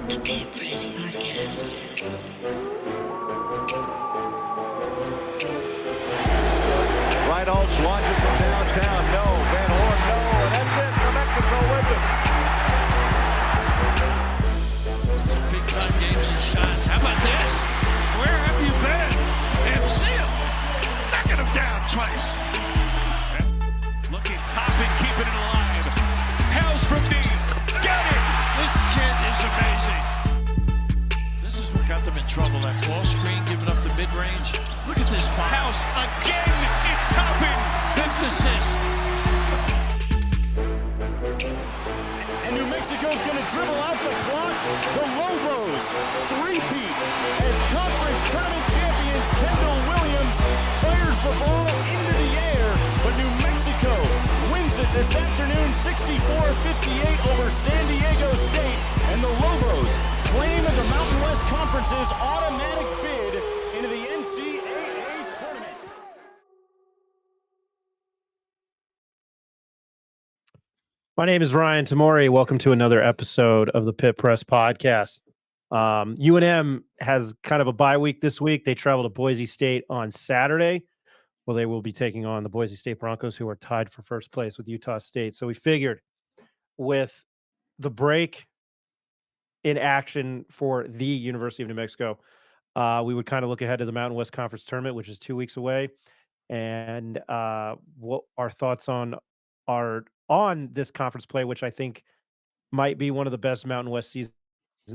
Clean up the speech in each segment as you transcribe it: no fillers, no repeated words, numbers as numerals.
The Pit Press Podcast. Reynolds launches from downtown. No. Van Horn, no. And that's it. New Mexico with it. Some big-time games and shots. How about this? Where have you been? MC knocking him down twice. Looking top and keeping it alive. House from knee. Get it! This kid is amazing. This is what got them in trouble. That ball screen giving up the mid-range. Look at this foul. House again. It's topping. Fifth assist. And New Mexico's going to dribble out the clock. The Lobos three-peat as conference tournament champions Kendall Williams fires the ball into the air. But New Mexico wins it this afternoon 64-58 over San Diego State. And the Lobos claim the Mountain West Conference's automatic bid into the NCAA Tournament. My name is Ryan Tamori. Welcome to another episode of the Pit Press Podcast. UNM has kind of a bye week this week. They travel to Boise State on Saturday. Well, they will be taking on the Boise State Broncos, who are tied for first place with Utah State. So we figured with the break in action for the University of New Mexico, we would kind of look ahead to the Mountain West Conference Tournament, which is 2 weeks away, and what our thoughts are on this conference play, which I think might be one of the best Mountain West seasons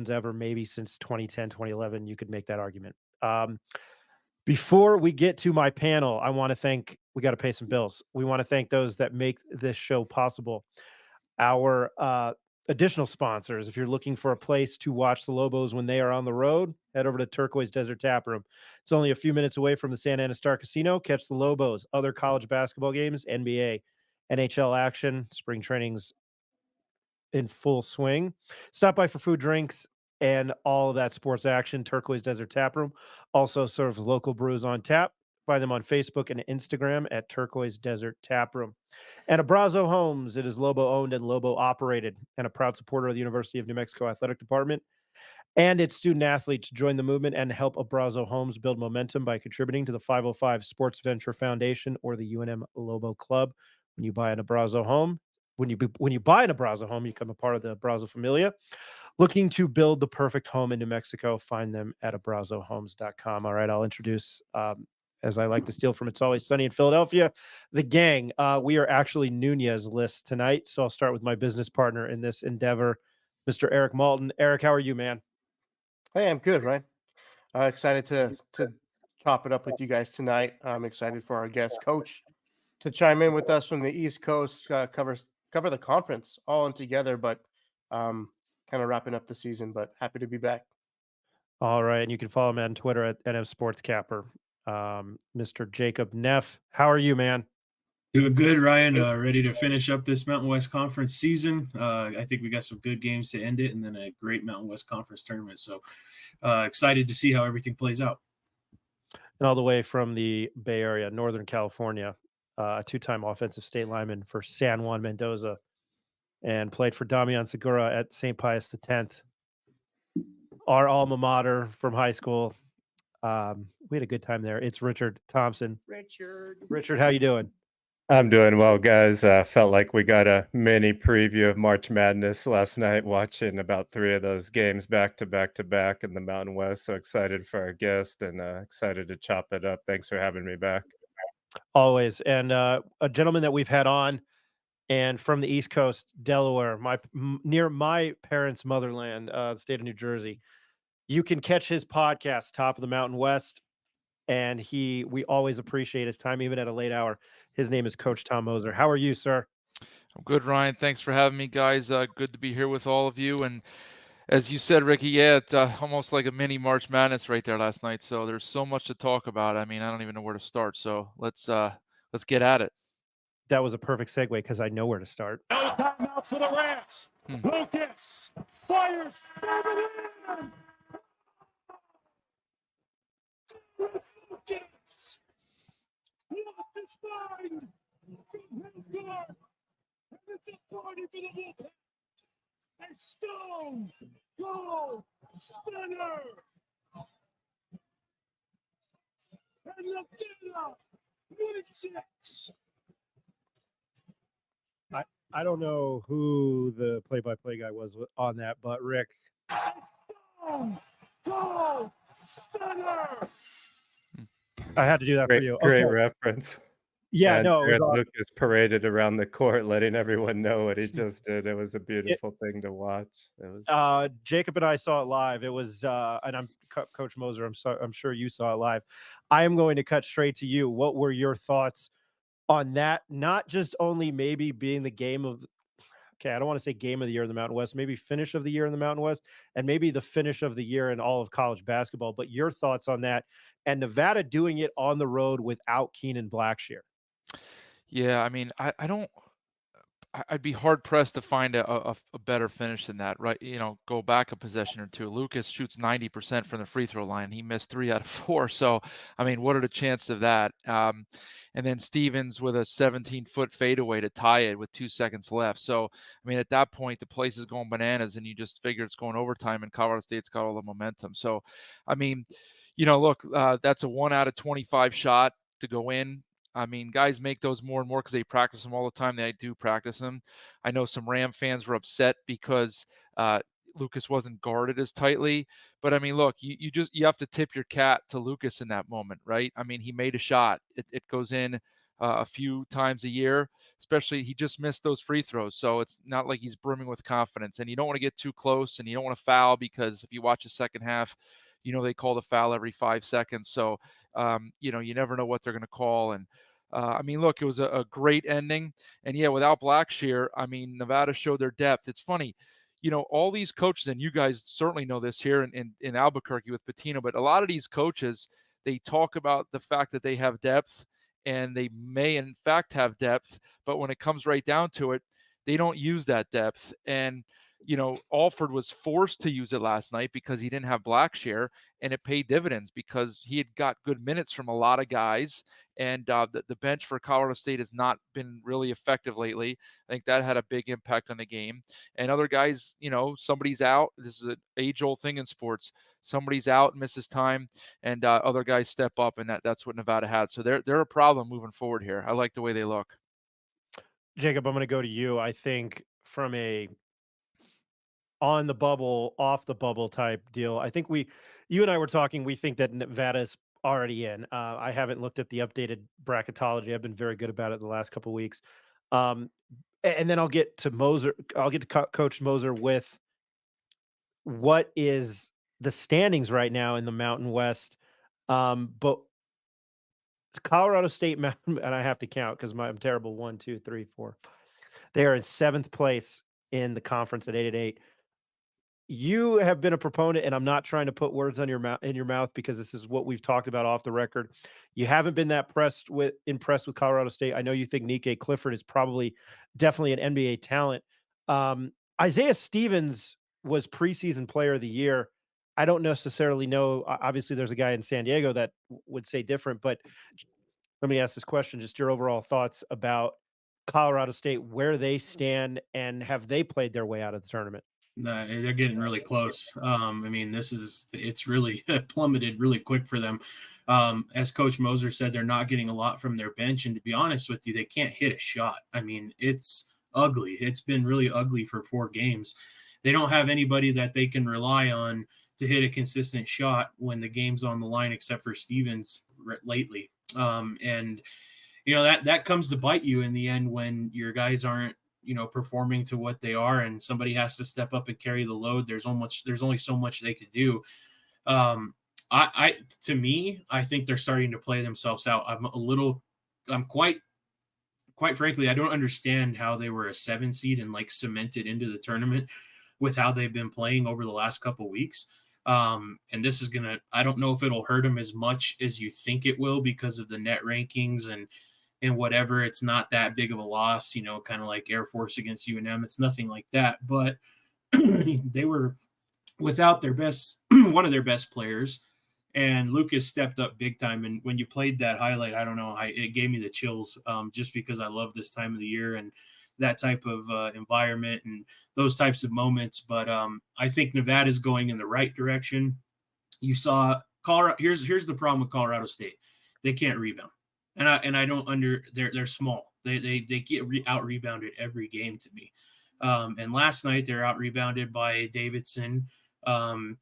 ever, maybe since 2010, 2011. You could make that argument. Before we get to my panel, I want to thank, we got to pay some bills. We want to thank those that make this show possible. Our additional sponsors, if you're looking for a place to watch the Lobos when they are on the road, head over to Turquoise Desert Tap Room. It's only a few minutes away from the Santa Ana Star Casino. Catch the Lobos, other college basketball games, NBA, NHL action, spring training's in full swing. Stop by for food, drinks, and all of that sports action. Turquoise Desert Tap Room also serves local brews on tap. Find them on Facebook and Instagram at Turquoise Desert Tap Room. And Abrazo Homes, it is Lobo owned and Lobo operated, and a proud supporter of the University of New Mexico Athletic Department and its student athletes. Join the movement and help Abrazo Homes build momentum by contributing to the 505 Sports Venture Foundation or the UNM Lobo Club. When you buy an Abrazo home, when you buy an Abrazo home, you become a part of the Abrazo Familia. Looking to build the perfect home in New Mexico, find them at abrazohomes.com. All right, I'll introduce, as I like to steal from It's Always Sunny in Philadelphia, the gang. We are actually Nunez list tonight, so I'll start with my business partner in this endeavor, Mr. Eric Malton. Eric, how are you, man? Hey, I'm good, Ryan. Excited to chop it up with you guys tonight. I'm excited for our guest coach to chime in with us from the East Coast, cover the conference all in together, but kind of wrapping up the season, but happy to be back. All right, and you can follow me on Twitter at NFSportsCapper. Mr. Jacob Neff, how are you, man? Doing good, Ryan. Ready to finish up this Mountain West Conference season. I think we got some good games to end it, and then a great Mountain West Conference tournament. So excited to see how everything plays out. And all the way from the Bay Area, Northern California, a two-time offensive state lineman for San Juan Mendoza, and played for Damian Segura at St. Pius X, our alma mater from high school. We had a good time there. It's Richard Thompson. Richard, how you doing? I'm doing well, guys. Felt like we got a mini preview of March Madness last night, watching about 3 of those games back to back to back in the Mountain West. So excited for our guest and excited to chop it up. Thanks for having me back. Always. And a gentleman that we've had on, and from the East Coast, Delaware, near my parents' motherland, the state of New Jersey. You can catch his podcast, Top of the Mountain West, and we always appreciate his time, even at a late hour. His name is Coach Tom Moser. How are you, sir? I'm good, Ryan. Thanks for having me, guys. Good to be here with all of you. And as you said, Ricky, yeah, it's almost like a mini March Madness right there last night. So there's so much to talk about. I mean, I don't even know where to start. So let's get at it. That was a perfect segue because I know where to start. No timeouts for the Rams. Lucas fires. Lucas lost his mind from his guard. And it's a party for the Wolfpack. And Stone Go! Stunner! And Latina! Good six! I don't know who the play-by-play guy was on that, but Rick. Go! Stunner! I had to do that for you. Great Okay. reference. Yeah, And no, it was awesome. Lucas paraded around the court, letting everyone know what he just did. It was a beautiful thing to watch. It was. Jacob and I saw it live. It was, and I'm Coach Moser. I'm sure you saw it live. I am going to cut straight to you. What were your thoughts on that? Not just only maybe being the game of, okay, I don't want to say game of the year in the Mountain West, maybe finish of the year in the Mountain West, and maybe the finish of the year in all of college basketball. But your thoughts on that, and Nevada doing it on the road without Keenan Blackshear. Yeah, I mean, I'd be hard pressed to find a better finish than that, right? Go back a possession or two. Lucas shoots 90% from the free throw line. He missed 3 out of 4. So, I mean, what are the chances of that? And then Stevens with a 17-foot fadeaway to tie it with 2 seconds left. So, I mean, at that point, the place is going bananas, and you just figure it's going overtime, and Colorado State's got all the momentum. So, I mean, look, that's a 1 out of 25 shot to go in. I mean, guys make those more and more because they practice them all the time. They do practice them. I know some Ram fans were upset because Lucas wasn't guarded as tightly. But I mean, look, you have to tip your cap to Lucas in that moment, right? I mean, he made a shot. It goes in a few times a year, especially he just missed those free throws. So it's not like he's brimming with confidence. And you don't want to get too close, and you don't want to foul, because if you watch the second half, they call the foul every 5 seconds. So, you never know what they're going to call. And I mean, look, it was a great ending. And yeah, without Blackshear, I mean, Nevada showed their depth. It's funny, all these coaches, and you guys certainly know this here in Albuquerque with Pitino, but a lot of these coaches, they talk about the fact that they have depth, and they may in fact have depth, but when it comes right down to it, they don't use that depth. And Alford was forced to use it last night because he didn't have Blackshear, and it paid dividends because he had got good minutes from a lot of guys. And the bench for Colorado State has not been really effective lately. I think that had a big impact on the game. And other guys, somebody's out. This is an age-old thing in sports. Somebody's out, misses time, and other guys step up, and that's what Nevada had. So they're a problem moving forward here. I like the way they look. Jacob, I'm going to go to you. I think from a on the bubble, off the bubble type deal, I think you and I were talking, we think that Nevada's already in. I haven't looked at the updated bracketology. I've been very good about it the last couple of weeks. And then I'll get to Moser. I'll get to Coach Moser with what is the standings right now in the Mountain West. But Colorado State Mountain, and I have to count because I'm terrible. 1, 2, 3, 4. They are in 7th place in the conference at 8-8. You have been a proponent, and I'm not trying to put words on in your mouth, because this is what we've talked about off the record. You haven't been that impressed with Colorado State. I know you think Nike Clifford is definitely an NBA talent. Isaiah Stevens was preseason player of the year. I don't necessarily know. Obviously, there's a guy in San Diego that would say different, but let me ask this question: just your overall thoughts about Colorado State, where they stand, and have they played their way out of the tournament? They're getting really close. I mean, it's really plummeted really quick for them. As Coach Moser said, they're not getting a lot from their bench. And to be honest with you, they can't hit a shot. I mean, it's ugly. It's been really ugly for 4 games. They don't have anybody that they can rely on to hit a consistent shot when the game's on the line, except for Stevens lately. And, that comes to bite you in the end when your guys aren't, performing to what they are, and somebody has to step up and carry the load. There's only so much they could do. I think they're starting to play themselves out. I'm quite frankly, I don't understand how they were a 7 seed and cemented into the tournament with how they've been playing over the last couple of weeks. And this is I don't know if it'll hurt them as much as you think it will because of the net rankings and whatever. It's not that big of a loss, kind of like Air Force against UNM. It's nothing like that, but they were without their best, one of their best players, and Lucas stepped up big time. And when you played that highlight, I don't know, it gave me the chills, just because I love this time of the year. And that type of environment and those types of moments. But I think Nevada's going in the right direction. You saw Colorado. Here's the problem with Colorado State. They can't rebound, and I don't they're small. They get out rebounded every game to me. And last night they're out rebounded by Davidson, Himes,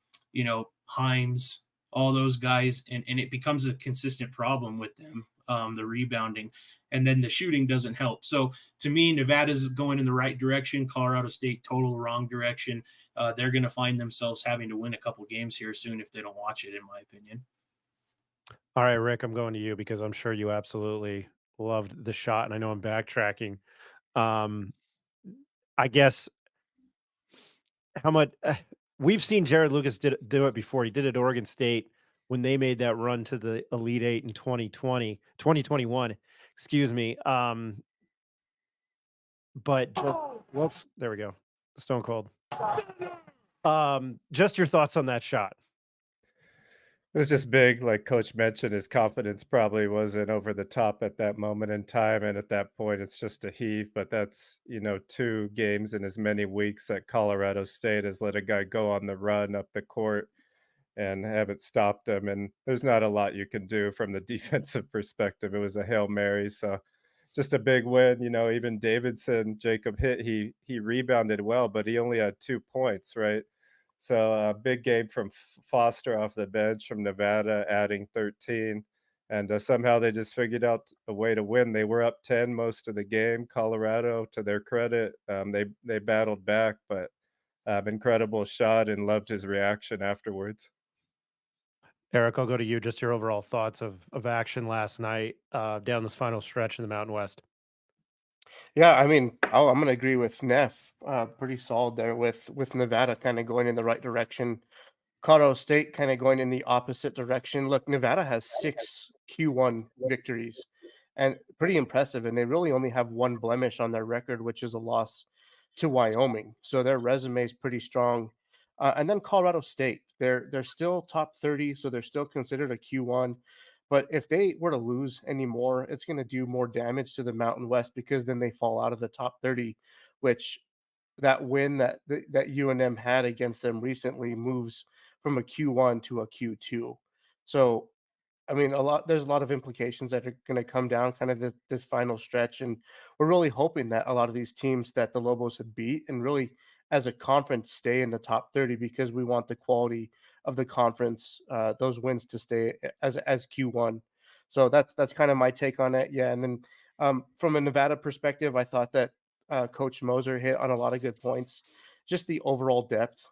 all those guys, and it becomes a consistent problem with them. The rebounding, and then the shooting doesn't help. So to me, Nevada's going in the right direction. Colorado State, total wrong direction. They're going to find themselves having to win a couple games here soon if they don't watch it, in my opinion. All right, Rick, I'm going to you because I'm sure you absolutely loved the shot, and I know I'm backtracking. I guess how much we've seen Jared Lucas do it before. He did it at Oregon State when they made that run to the Elite Eight in 2021, excuse me. But whoops, there we go. Stone Cold. Just your thoughts on that shot. It was just big, like Coach mentioned, his confidence probably wasn't over the top at that moment in time, and at that point, it's just a heave, but that's, 2 games in as many weeks that Colorado State has let a guy go on the run up the court and haven't stopped him, and there's not a lot you can do from the defensive perspective. It was a Hail Mary, so just a big win. Even Davidson, Jacob hit, he rebounded well, but he only had 2 points, right? So a big game from Foster off the bench from Nevada, adding 13. And somehow they just figured out a way to win. They were up 10 most of the game. Colorado, to their credit, they battled back, but incredible shot, and loved his reaction afterwards. Eric, I'll go to you. Just your overall thoughts of action last night down this final stretch in the Mountain West. Yeah, I mean, I'm going to agree with Neff. Pretty solid there with Nevada kind of going in the right direction. Colorado State kind of going in the opposite direction. Look, Nevada has 6 Q1 victories, and pretty impressive. And they really only have 1 blemish on their record, which is a loss to Wyoming. So their resume is pretty strong. And then Colorado State, they're still top 30, so they're still considered a Q1. But if they were to lose anymore, it's going to do more damage to the Mountain West because then they fall out of the top 30, which that win that UNM had against them recently moves from a Q1 to a Q2. So, I mean, there's a lot of implications that are going to come down kind of this final stretch, and we're really hoping that a lot of these teams that the Lobos have beat and really as a conference stay in the top 30 because we want the quality of the conference, those wins to stay as Q1. So that's kind of my take on it. Yeah, and then from a Nevada perspective, I thought that Coach Moser hit on a lot of good points. Just the overall depth.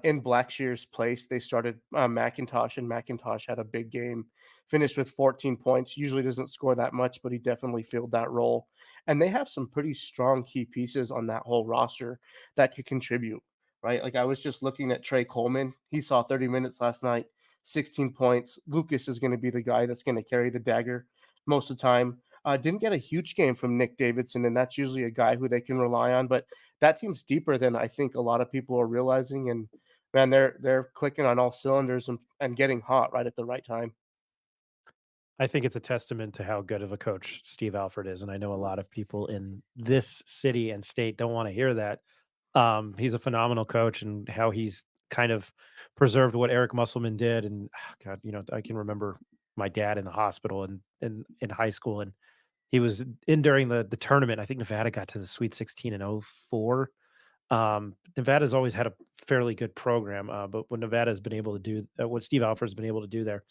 In Blackshear's place, they started McIntosh, and McIntosh had a big game, finished with 14 points. Usually doesn't score that much, but he definitely filled that role. And they have some pretty strong key pieces on that whole roster that could contribute, right? Like I was just looking at Trey Coleman. He saw 30 minutes last night, 16 points. Lucas is going to be the guy that's going to carry the dagger most of the time. Didn't get a huge game from Nick Davidson, and that's usually a guy who they can rely on. But that team's deeper than I think a lot of people are realizing. And man, they're clicking on all cylinders and getting hot right at the right time. I think it's a testament to how good of a coach Steve Alford is, and I know a lot of people in this city and state don't want to hear that. He's a phenomenal coach, and how he's kind of preserved what Eric Musselman did. And God, I can remember my dad in the hospital and in high school, and he was in during the tournament. I think Nevada got to the Sweet 16 in 04. Nevada's always had a fairly good program, but what Nevada's been able to do, what Steve Alford's been able to do there.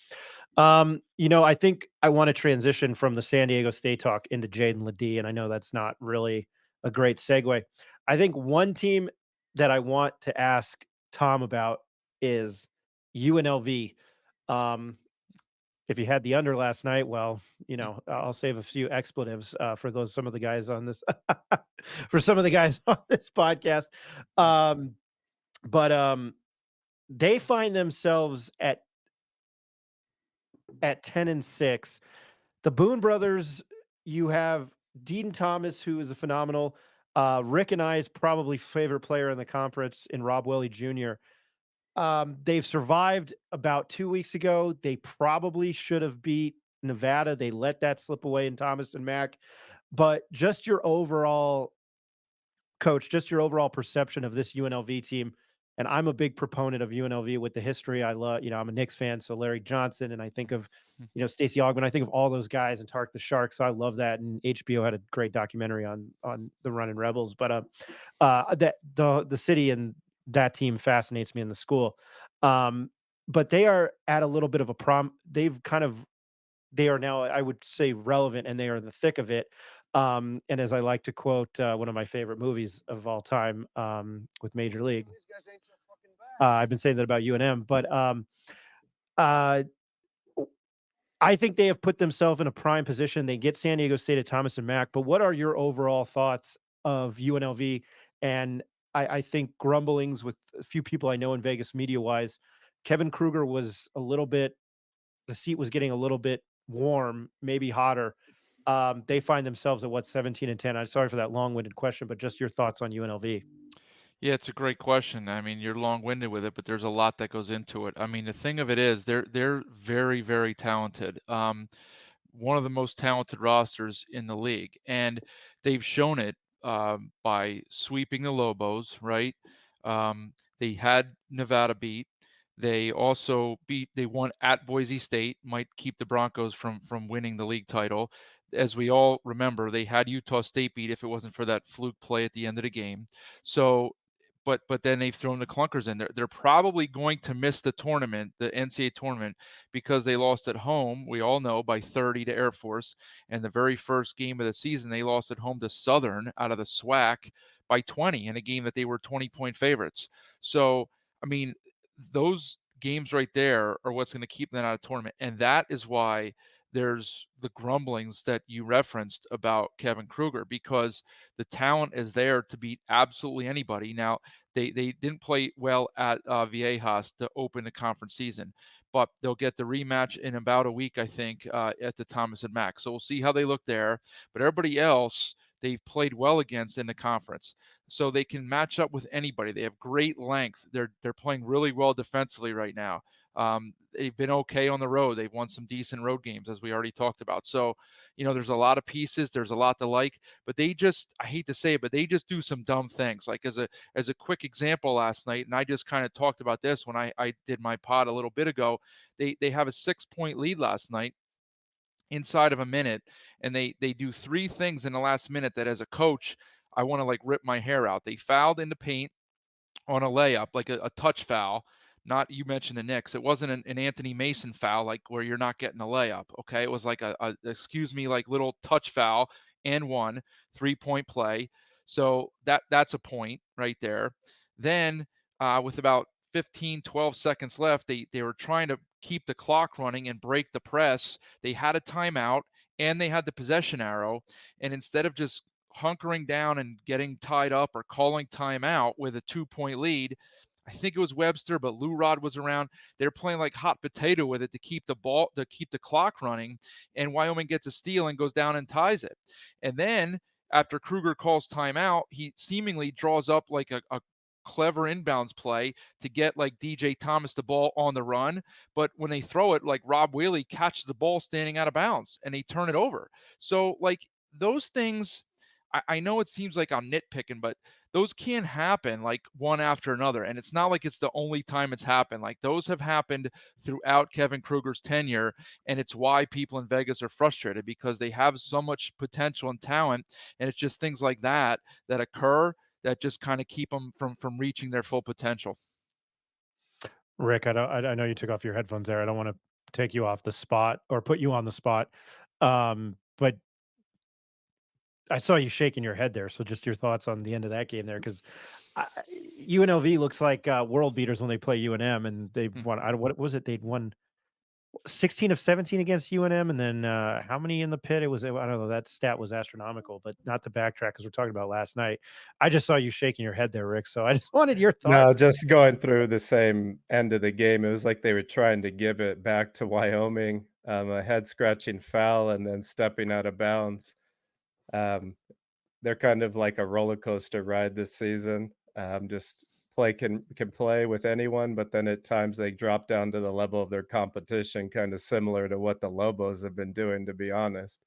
I think I want to transition from the San Diego State talk into Jaden Ledee, and I know that's not really a great segue. I think one team that I want to ask Tom about is UNLV. If you had the under last night, well, I'll save a few expletives for some of the guys on this, for some of the guys on this podcast. But they find themselves at 10-6. The Boone brothers, you have Dean Thomas, who is a phenomenal. Rick and I's probably favorite player in the conference in Rob Willie Jr. They've survived about 2 weeks ago. They probably should have beat Nevada. They let that slip away in Thomas and Mack. But just your overall Coach, just your overall perception of this UNLV team. And I'm a big proponent of UNLV with the history. I love, I'm a Knicks fan, so Larry Johnson, and I think of, Stacey Augmon. I think of all those guys and Tark the Shark. So I love that. And HBO had a great documentary on the Running Rebels. But that the city and that team fascinates me in the school. But they are at a little bit of a they are now, I would say, relevant, and they are in the thick of it. And as I like to quote one of my favorite movies of all time, with Major League, I've been saying that about UNM, but I think they have put themselves in a prime position. They get San Diego State at Thomas and Mack, but what are your overall thoughts of UNLV? And I think grumblings with a few people I know in Vegas media wise, Kevin Kruger was the seat was getting a little bit warm, maybe hotter. They find themselves at 17-10. I'm sorry for that long-winded question, but just your thoughts on UNLV. Yeah, it's a great question. I mean, you're long-winded with it, but there's a lot that goes into it. I mean, the thing of it is they're very, very talented. One of the most talented rosters in the league, and they've shown it by sweeping the Lobos, right? They had Nevada beat. They also they won at Boise State, might keep the Broncos from winning the league title. As we all remember, they had Utah State beat if it wasn't for that fluke play at the end of the game. So but then they've thrown the clunkers in there. They're probably going to miss the tournament, the NCAA tournament, because they lost at home, we all know, by 30 to Air Force. And the very first game of the season, they lost at home to Southern out of the SWAC by 20 in a game that they were 20-point favorites. So, I mean, those games right there are what's going to keep them out of tournament. And that is why there's the grumblings that you referenced about Kevin Kruger, because the talent is there to beat absolutely anybody. Now, they didn't play well at Viejas to open the conference season, but they'll get the rematch in about a week, I think, at the Thomas and Mack. So we'll see how they look there. But everybody else, they've played well against in the conference. So they can match up with anybody. They have great length. They're playing really well defensively right now. They've been okay on the road. They've won some decent road games, as we already talked about. So, there's a lot of pieces. There's a lot to like, but they just, I hate to say it, but they just do some dumb things. Like as a quick example last night, and I just kind of talked about this when I did my pod a little bit ago, they have a 6-point lead last night inside of a minute, and they do three things in the last minute that as a coach, I want to like rip my hair out. They fouled in the paint on a layup, like a touch foul. Not, you mentioned the Knicks. It wasn't an Anthony Mason foul, like where you're not getting a layup. Okay. It was like like little touch foul and 3-point play. So that's a point right there. Then with about 12 seconds left, they were trying to keep the clock running and break the press. They had a timeout and they had the possession arrow. And instead of just hunkering down and getting tied up or calling timeout with a 2-point lead, I think it was Webster, but Lou Rod was around. They're playing like hot potato with it to keep the clock running, and Wyoming gets a steal and goes down and ties it. And then after Kruger calls timeout, he seemingly draws up like a clever inbounds play to get like DJ Thomas the ball on the run. But when they throw it, like Rob Whaley catches the ball standing out of bounds and they turn it over. So like those things, I know it seems like I'm nitpicking, but those can happen like one after another. And it's not like it's the only time it's happened. Like those have happened throughout Kevin Kruger's tenure. And it's why people in Vegas are frustrated, because they have so much potential and talent. And it's just things like that occur that just kind of keep them from reaching their full potential. Rick, I know you took off your headphones there. I don't want to take you off the spot or put you on the spot. But I saw you shaking your head there. So just your thoughts on the end of that game there, because UNLV looks like world beaters when they play UNM, and they've won. What was it? They'd won 16 of 17 against UNM, and then how many in the pit? It was, I don't know. That stat was astronomical, but not to backtrack because we're talking about last night. I just saw you shaking your head there, Rick. So I just wanted your thoughts. No, just going through the same end of the game. It was like they were trying to give it back to Wyoming. A head scratching foul and then stepping out of bounds. They're kind of like a roller coaster ride this season. Just can play with anyone, but then at times they drop down to the level of their competition, kind of similar to what the Lobos have been doing, to be honest.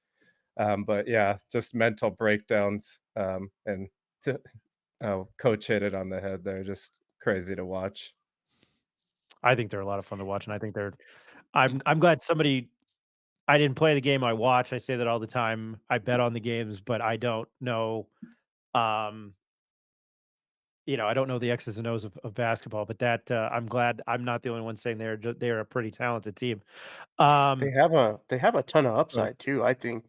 But yeah, just mental breakdowns. And Oh, coach hit it on the head there. Just crazy to watch. I think they're a lot of fun to watch, and I think they're. I'm glad somebody. I didn't play the game. I watch. I say that all the time. I bet on the games, but I don't know. Um, I don't know the X's and O's of basketball, but that I'm glad I'm not the only one saying they're a pretty talented team. They Um, have a ton of Right. upside too. I think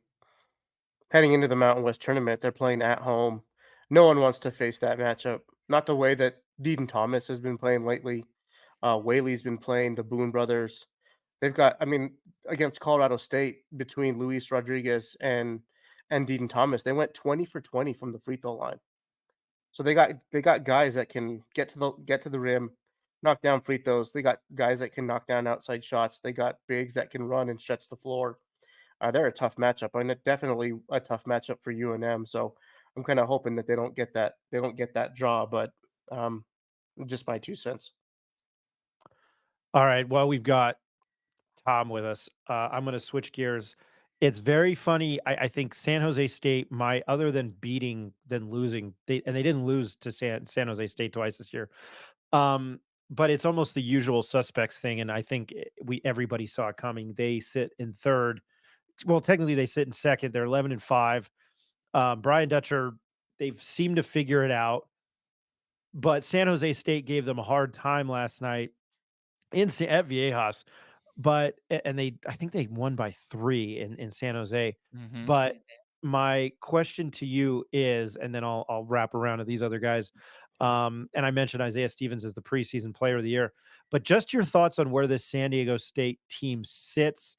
heading into the Mountain West tournament, they're playing at home. No one wants to face that matchup. Not the way that Deaton Thomas has been playing lately. Whaley's been playing the Boone brothers. They've got, I mean, against Colorado State between Luis Rodriguez and Deaton Thomas, they went 20 for 20 from the free throw line. So they got guys that can get to the rim, knock down free throws. They got guys that can knock down outside shots. They got bigs that can run and stretch the floor. They're a tough matchup, and definitely a tough matchup for UNM. So I'm kind of hoping that they don't get that draw, but um, just my 2 cents. all right. Well, we've got Tom with us. I'm going to switch gears. It's very funny. I think San Jose State, other than losing, they didn't lose to San Jose State twice this year. But it's almost the usual suspects thing, and I think everybody saw it coming. They sit in third. Well, technically they sit in second. They're 11-5. Brian Dutcher, they've seemed to figure it out, but San Jose State gave them a hard time last night at Viejas. And I think they won by 3 in San Jose. Hmm. But my question to you is, and then I'll wrap around to these other guys. And I mentioned Isaiah Stevens as the preseason player of the year, but just your thoughts on where this San Diego State team sits.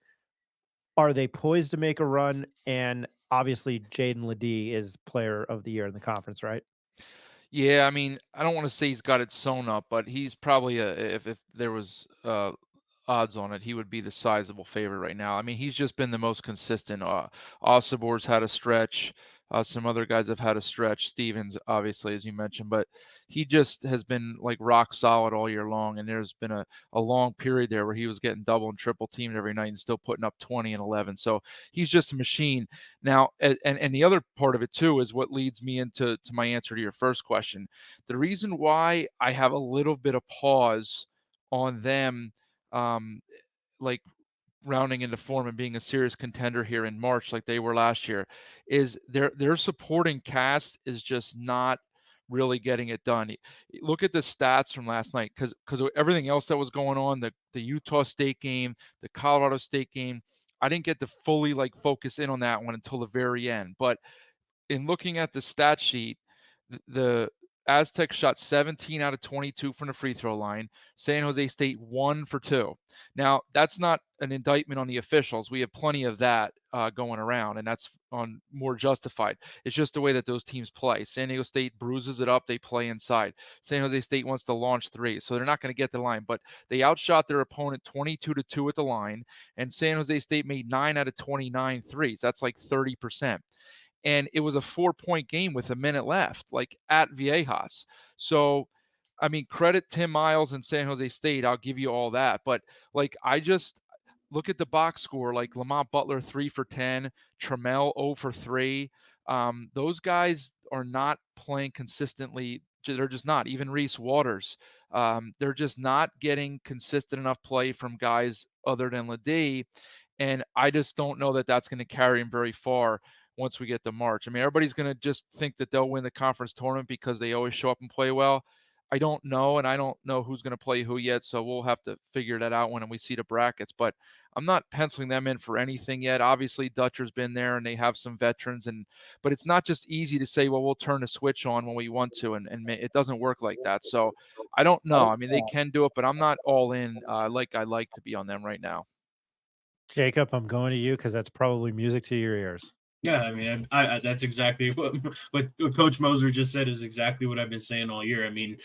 Are they poised to make a run? And obviously, Jaden Ledee is player of the year in the conference, right? Yeah, I mean, I don't want to say he's got it sewn up, but he's probably if there was odds on it, he would be the sizable favorite right now. I mean, he's just been the most consistent. Osabor's had a stretch. Some other guys have had a stretch. Stevens, obviously, as you mentioned, but he just has been like rock solid all year long. And there's been a long period there where he was getting double and triple teamed every night and still putting up 20 and 11. So he's just a machine. Now, and the other part of it too is what leads me into my answer to your first question. The reason why I have a little bit of pause on them, um, like rounding into form and being a serious contender here in March like they were last year, is their supporting cast is just not really getting it done. Look at the stats from last night because of everything else that was going on, the Utah State game, the Colorado State game. I didn't get to fully like focus in on that one until the very end. But in looking at the stat sheet, the Aztecs shot 17 out of 22 from the free throw line. San Jose State 1 for 2. Now, that's not an indictment on the officials. We have plenty of that going around, and that's on more justified. It's just the way that those teams play. San Diego State bruises it up. They play inside. San Jose State wants to launch 3, so they're not going to get the line. But they outshot their opponent 22-2 at the line, and San Jose State made 9 out of 29 threes. That's like 30%. And it was a 4-point game with a minute left, like at Viejas. So, I mean, credit Tim Miles and San Jose State. I'll give you all that. But like, I just look at the box score, like Lamont Butler 3 for 10, Trammell 0 for 3. Those guys are not playing consistently. They're just not. Even Reese Waters, they're just not getting consistent enough play from guys other than Ledee. And I just don't know that that's going to carry him very far once we get to March. I mean, everybody's going to just think that they'll win the conference tournament because they always show up and play well. I don't know, and I don't know who's going to play who yet, so we'll have to figure that out when we see the brackets. But I'm not penciling them in for anything yet. Obviously, Dutcher's been there, and they have some veterans, but it's not just easy to say, well, we'll turn the switch on when we want to, and it doesn't work like that. So I don't know. I mean, they can do it, but I'm not all in like I like to be on them right now. Jacob, I'm going to you because that's probably music to your ears. Yeah, I mean, I that's exactly what Coach Moser just said is exactly what I've been saying all year. I mean,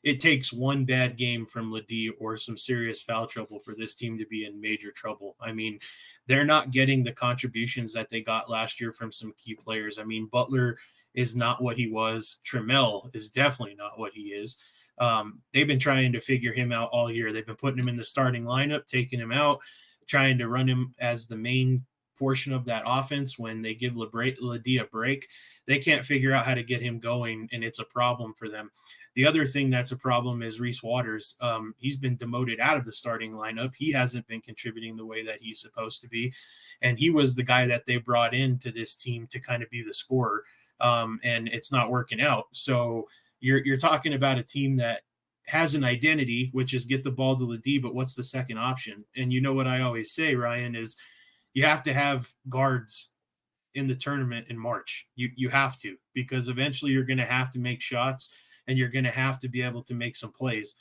it takes one bad game from Ledee or some serious foul trouble for this team to be in major trouble. I mean, they're not getting the contributions that they got last year from some key players. I mean, Butler is not what he was. Trammell is definitely not what he is. They've been trying to figure him out all year. They've been putting him in the starting lineup, taking him out, trying to run him as the main portion of that offense, when they give Ledee a break, they can't figure out how to get him going, and it's a problem for them. The other thing that's a problem is Reese Waters. He's been demoted out of the starting lineup. He hasn't been contributing the way that he's supposed to be, and he was the guy that they brought into this team to kind of be the scorer, and it's not working out. So you're talking about a team that has an identity, which is get the ball to Ledee, but what's the second option? And you know what I always say, Ryan, is you have to have guards in the tournament in March. You have to, because eventually you're going to have to make shots and you're going to have to be able to make some plays.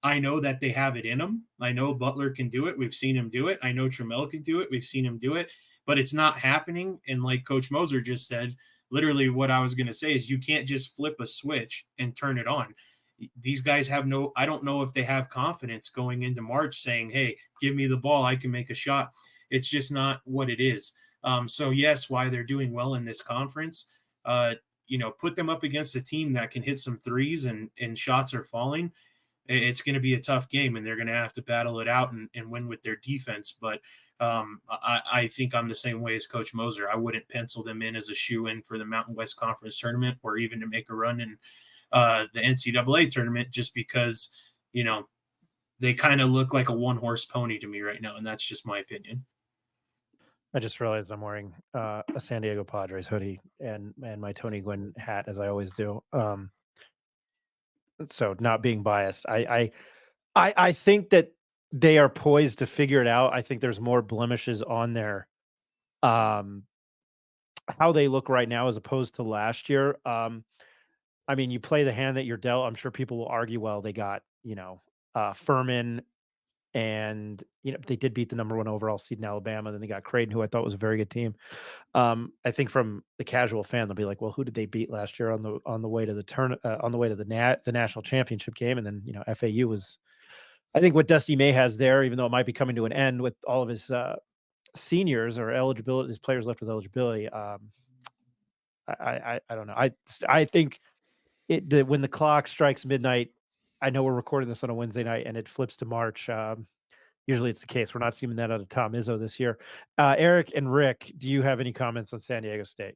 I know that they have it in them. I know Butler can do it. We've seen him do it. I know Trammell can do it. We've seen him do it, but it's not happening. And like Coach Moser just said, literally what I was going to say is you can't just flip a switch and turn it on. These guys have I don't know if they have confidence going into March saying, hey, give me the ball, I can make a shot. It's just not what it is. So yes, why they're doing well in this conference, put them up against a team that can hit some threes and shots are falling. It's going to be a tough game, and they're going to have to battle it out and win with their defense. But I think I'm the same way as Coach Moser. I wouldn't pencil them in as a shoe-in for the Mountain West Conference tournament or even to make a run in the NCAA tournament, just because, they kind of look like a one-horse pony to me right now, and that's just my opinion. I just realized I'm wearing a San Diego Padres hoodie and my Tony Gwynn hat, as I always do. So not being biased, I think that they are poised to figure it out. I think there's more blemishes on their how they look right now as opposed to last year. I mean, you play the hand that you're dealt. I'm sure people will argue, well, they got, Furman, and, they did beat the number 1 overall seed in Alabama. Then they got Creighton, who I thought was a very good team. I think from the casual fan, they'll be like, well, who did they beat last year on the way to the national championship game? And then, FAU was, I think, what Dusty May has there, even though it might be coming to an end with all of his seniors or eligibility, his players left with eligibility. I don't know. I think when the clock strikes midnight, I know we're recording this on a Wednesday night and it flips to March. Usually it's the case. We're not seeing that out of Tom Izzo this year. Eric and Rick, do you have any comments on San Diego State?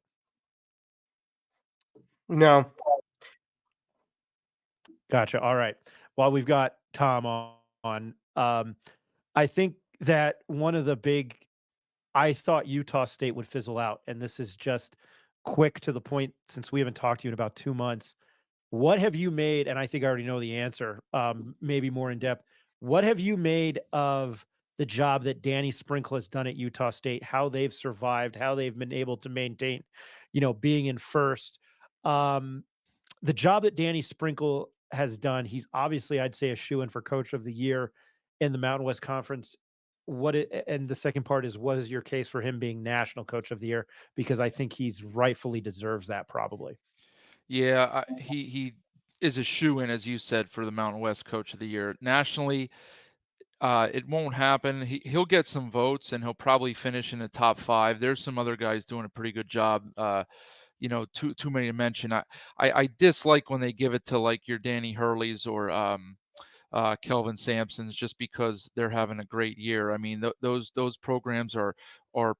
No. Gotcha. All right. While we've got Tom on, I think that one of the I thought Utah State would fizzle out, and this is just quick to the point since we haven't talked to you in about 2 months. What have you made? And I think I already know the answer, maybe more in depth. What have you made of the job that Danny Sprinkle has done at Utah State, how they've survived, how they've been able to maintain, being in first? The job that Danny Sprinkle has done, he's obviously, I'd say, a shoo-in for Coach of the Year in the Mountain West Conference. And the second part is, what is your case for him being National Coach of the Year? Because I think he's rightfully deserves that, probably. Yeah, he is a shoo-in, as you said, for the Mountain West Coach of the Year. Nationally, it won't happen. He'll get some votes, and he'll probably finish in the top 5. There's some other guys doing a pretty good job. Too many to mention. I dislike when they give it to like your Danny Hurley's or Kelvin Sampson's, just because they're having a great year. I mean, those programs are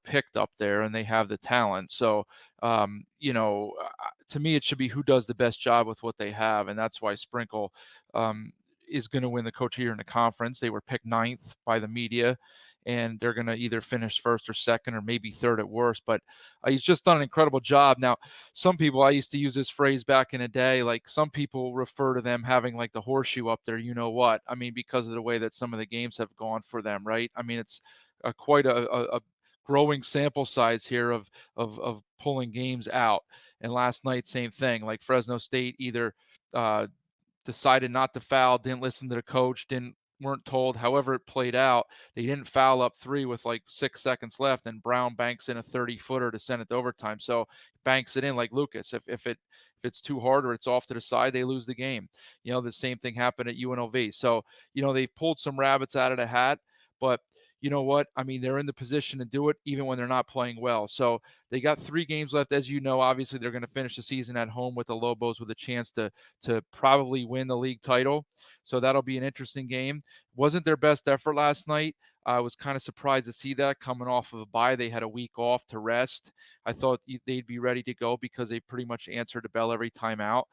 picked up there and they have the talent. So, to me, it should be who does the best job with what they have. And that's why Sprinkle is going to win the Coach of the Year in the conference. They were picked 9th by the media, and they're going to either finish 1st or 2nd or maybe 3rd at worst. But he's just done an incredible job. Now, some people, I used to use this phrase back in the day, like some people refer to them having like the horseshoe up there, I mean, because of the way that some of the games have gone for them, right? I mean, it's quite a growing sample size here of pulling games out. And last night, same thing, like Fresno State either decided not to foul, didn't listen to the coach, weren't told, however it played out. They didn't foul up 3 with like 6 seconds left, and Brown banks in a 30-footer to send it to overtime. So banks it in like Lucas. If it's too hard or it's off to the side, they lose the game. The same thing happened at UNLV. So, they pulled some rabbits out of the hat, but you know what? I mean, they're in the position to do it even when they're not playing well. So they got 3 games left. As you know, obviously they're going to finish the season at home with the Lobos with a chance to probably win the league title. So that'll be an interesting game. Wasn't their best effort last night. I was kind of surprised to see that coming off of a bye. They had a week off to rest. I thought they'd be ready to go because they pretty much answered the bell every time out.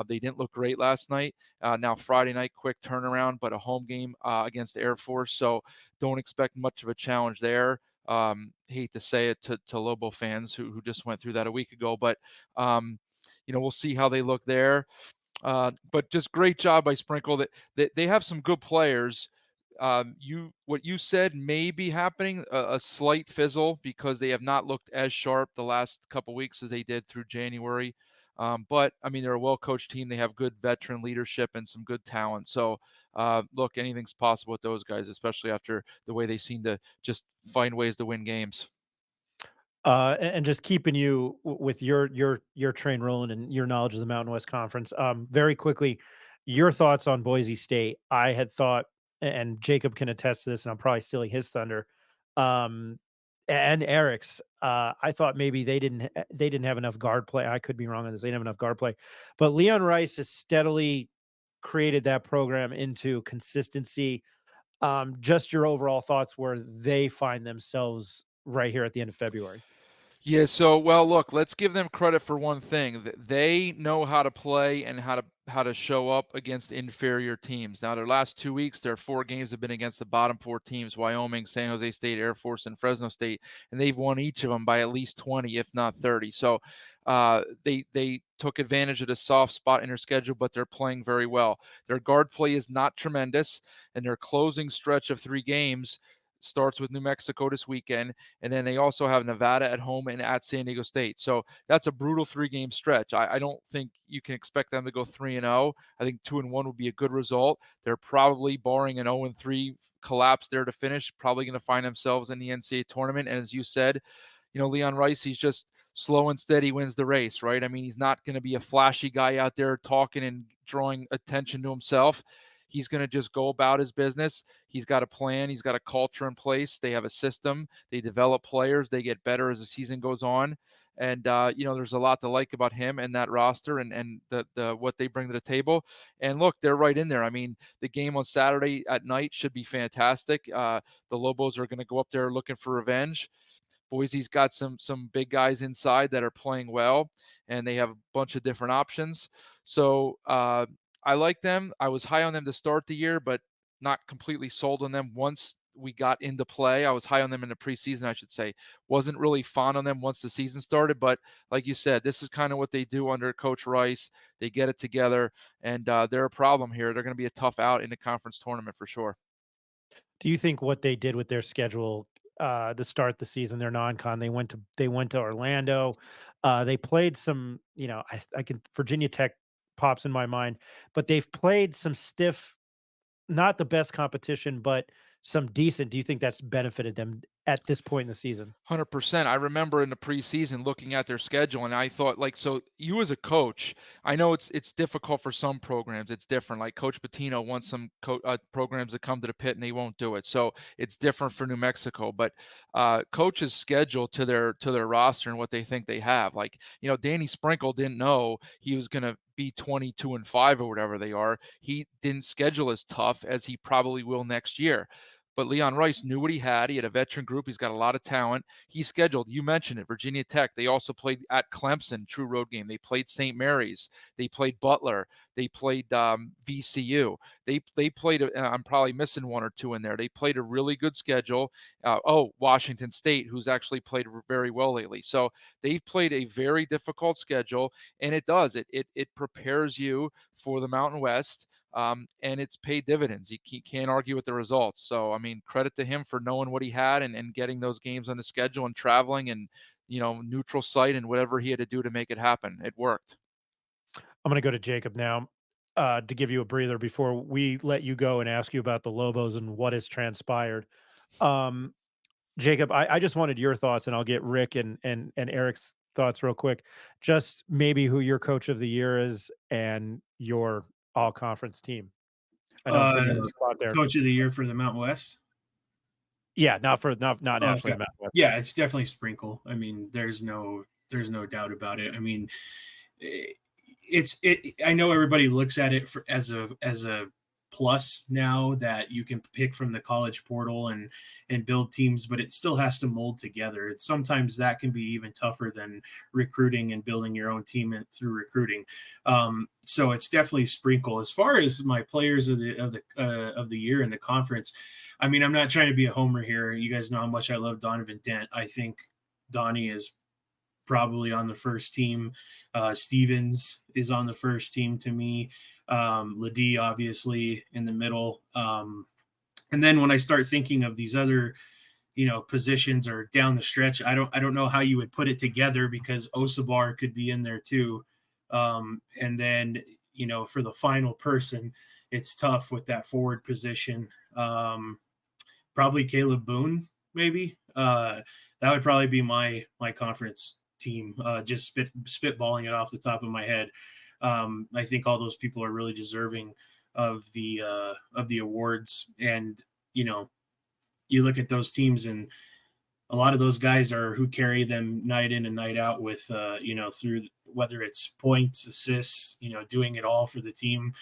They didn't look great last night. Now Friday night, quick turnaround, but a home game against Air Force. So don't expect much of a challenge there. Hate to say it to Lobo fans who just went through that a week ago, but we'll see how they look there. But just great job by Sprinkle. That they have some good players. What you said may be happening, a slight fizzle because they have not looked as sharp the last couple weeks as they did through January. But I mean, they're a well-coached team. They have good veteran leadership and some good talent. So look, anything's possible with those guys, especially after the way they seem to just find ways to win games. And just keeping you with your train rolling and your knowledge of the Mountain West Conference. Very quickly, your thoughts on Boise State. I had thought, and Jacob can attest to this, and I'm probably stealing his thunder. And Eric's. I thought maybe they didn't have enough guard play. I could be wrong on this. They didn't have enough guard play, but Leon Rice has steadily created that program into consistency. Just your overall thoughts where they find themselves right here at the end of February. Yeah, so well, look, let's give them credit for one thing. They know how to play and how to show up against inferior teams. Now, their last 2 weeks, their 4 games have been against the bottom 4 teams: Wyoming, San Jose State, Air Force, and Fresno State, and they've won each of them by at least 20, if not 30. So they took advantage of the soft spot in their schedule, but they're playing very well. Their guard play is not tremendous, and their closing stretch of 3 games starts with New Mexico this weekend, and then they also have Nevada at home and at San Diego State. So that's a brutal 3-game stretch. I don't think you can expect them to go 3-0. I think 2-1 would be a good result. They're probably, barring an 0-3 collapse there to finish, probably going to find themselves in the NCAA tournament. And as you said, Leon Rice, he's just slow and steady wins the race, right? I mean, he's not going to be a flashy guy out there talking and drawing attention to himself. He's going to just go about his business. He's got a plan. He's got a culture in place. They have a system. They develop players. They get better as the season goes on. And, there's a lot to like about him and that roster and the what they bring to the table. And look, they're right in there. I mean, the game on Saturday at night should be fantastic. The Lobos are going to go up there looking for revenge. Boise's got some big guys inside that are playing well, and they have a bunch of different options. So I like them. I was high on them to start the year, but not completely sold on them once we got into play. I was high on them in the preseason, I should say. Wasn't really fond on them once the season started, but like you said, this is kind of what they do under Coach Rice. They get it together, and they're a problem here. They're going to be a tough out in the conference tournament for sure. Do you think what they did with their schedule to start the season, their non-con, they went to Orlando, they played some, I can Virginia Tech pops in my mind, but they've played some stiff, not the best competition, but some decent. Do you think that's benefited them at this point in the season? 100%. I remember in the preseason looking at their schedule, and I thought, so you as a coach, I know it's difficult for some programs. It's different. Like Coach Pitino wants some programs to come to the pit, and they won't do it. So it's different for New Mexico. But coaches schedule to their roster and what they think they have. Like, Danny Sprinkle didn't know he was going to be 22-5 or whatever they are. He didn't schedule as tough as he probably will next year. But Leon Rice knew what he had. He had a veteran group. He's got a lot of talent. He scheduled, you mentioned it, Virginia Tech. They also played at Clemson, true road game. They played St. Mary's. They played Butler. They played VCU. They played, I'm probably missing one or two in there. They played a really good schedule. Washington State, who's actually played very well lately. So they've played a very difficult schedule, and it does. It prepares you for the Mountain West. And it's paid dividends. You can't argue with the results. So, I mean, credit to him for knowing what he had and getting those games on the schedule and traveling and, neutral site and whatever he had to do to make it happen. It worked. I'm going to go to Jacob now to give you a breather before we let you go and ask you about the Lobos and what has transpired. Jacob, I just wanted your thoughts, and I'll get Rick and Eric's thoughts real quick. Just maybe who your coach of the year is and your all-conference team. I know coach of the year for the Mountain West. Yeah, not nationally. Okay. Mountain West. Yeah, it's definitely Sprinkle. I mean, there's no doubt about it. I mean, I know everybody looks at it as a plus now that you can pick from the college portal and build teams, but it still has to mold together. It's sometimes that can be even tougher than recruiting and building your own team through recruiting. So it's definitely a sprinkle. As far as my players of the year in the conference, I mean, I'm not trying to be a homer here. You guys know how much I love Donovan Dent. I think Donnie is probably on the first team. Stevens is on the first team to me. Ladie obviously in the middle. And then when I start thinking of these other, positions or down the stretch, I don't know how you would put it together, because Osabar could be in there too. And then, for the final person, it's tough with that forward position. Probably Caleb Boone, maybe. That would probably be my conference team. Just spitballing it off the top of my head. I think all those people are really deserving of the awards. And you look at those teams, and a lot of those guys are who carry them night in and night out with through whether it's points, assists, doing it all for the team.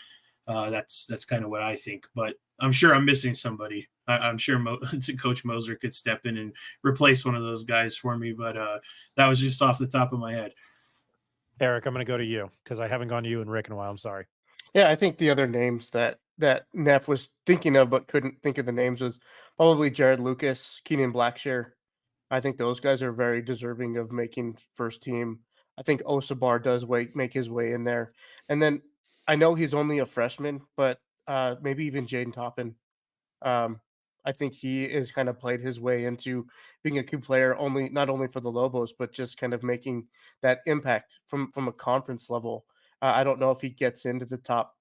That's kind of what I think, but I'm sure I'm missing somebody. I'm sure Coach Moser could step in and replace one of those guys for me, but that was just off the top of my head. Eric, I'm going to go to you because I haven't gone to you and Rick in a while. I'm sorry. Yeah, I think the other names that Neff was thinking of but couldn't think of the names was probably Jared Lucas, Keenan Blackshear. I think those guys are very deserving of making first team. I think Osabar does make his way in there. And then I know he's only a freshman, but maybe even Jaden Toppin. I think he has kind of played his way into being a key player, not only for the Lobos, but just kind of making that impact from a conference level. I don't know if he gets into the top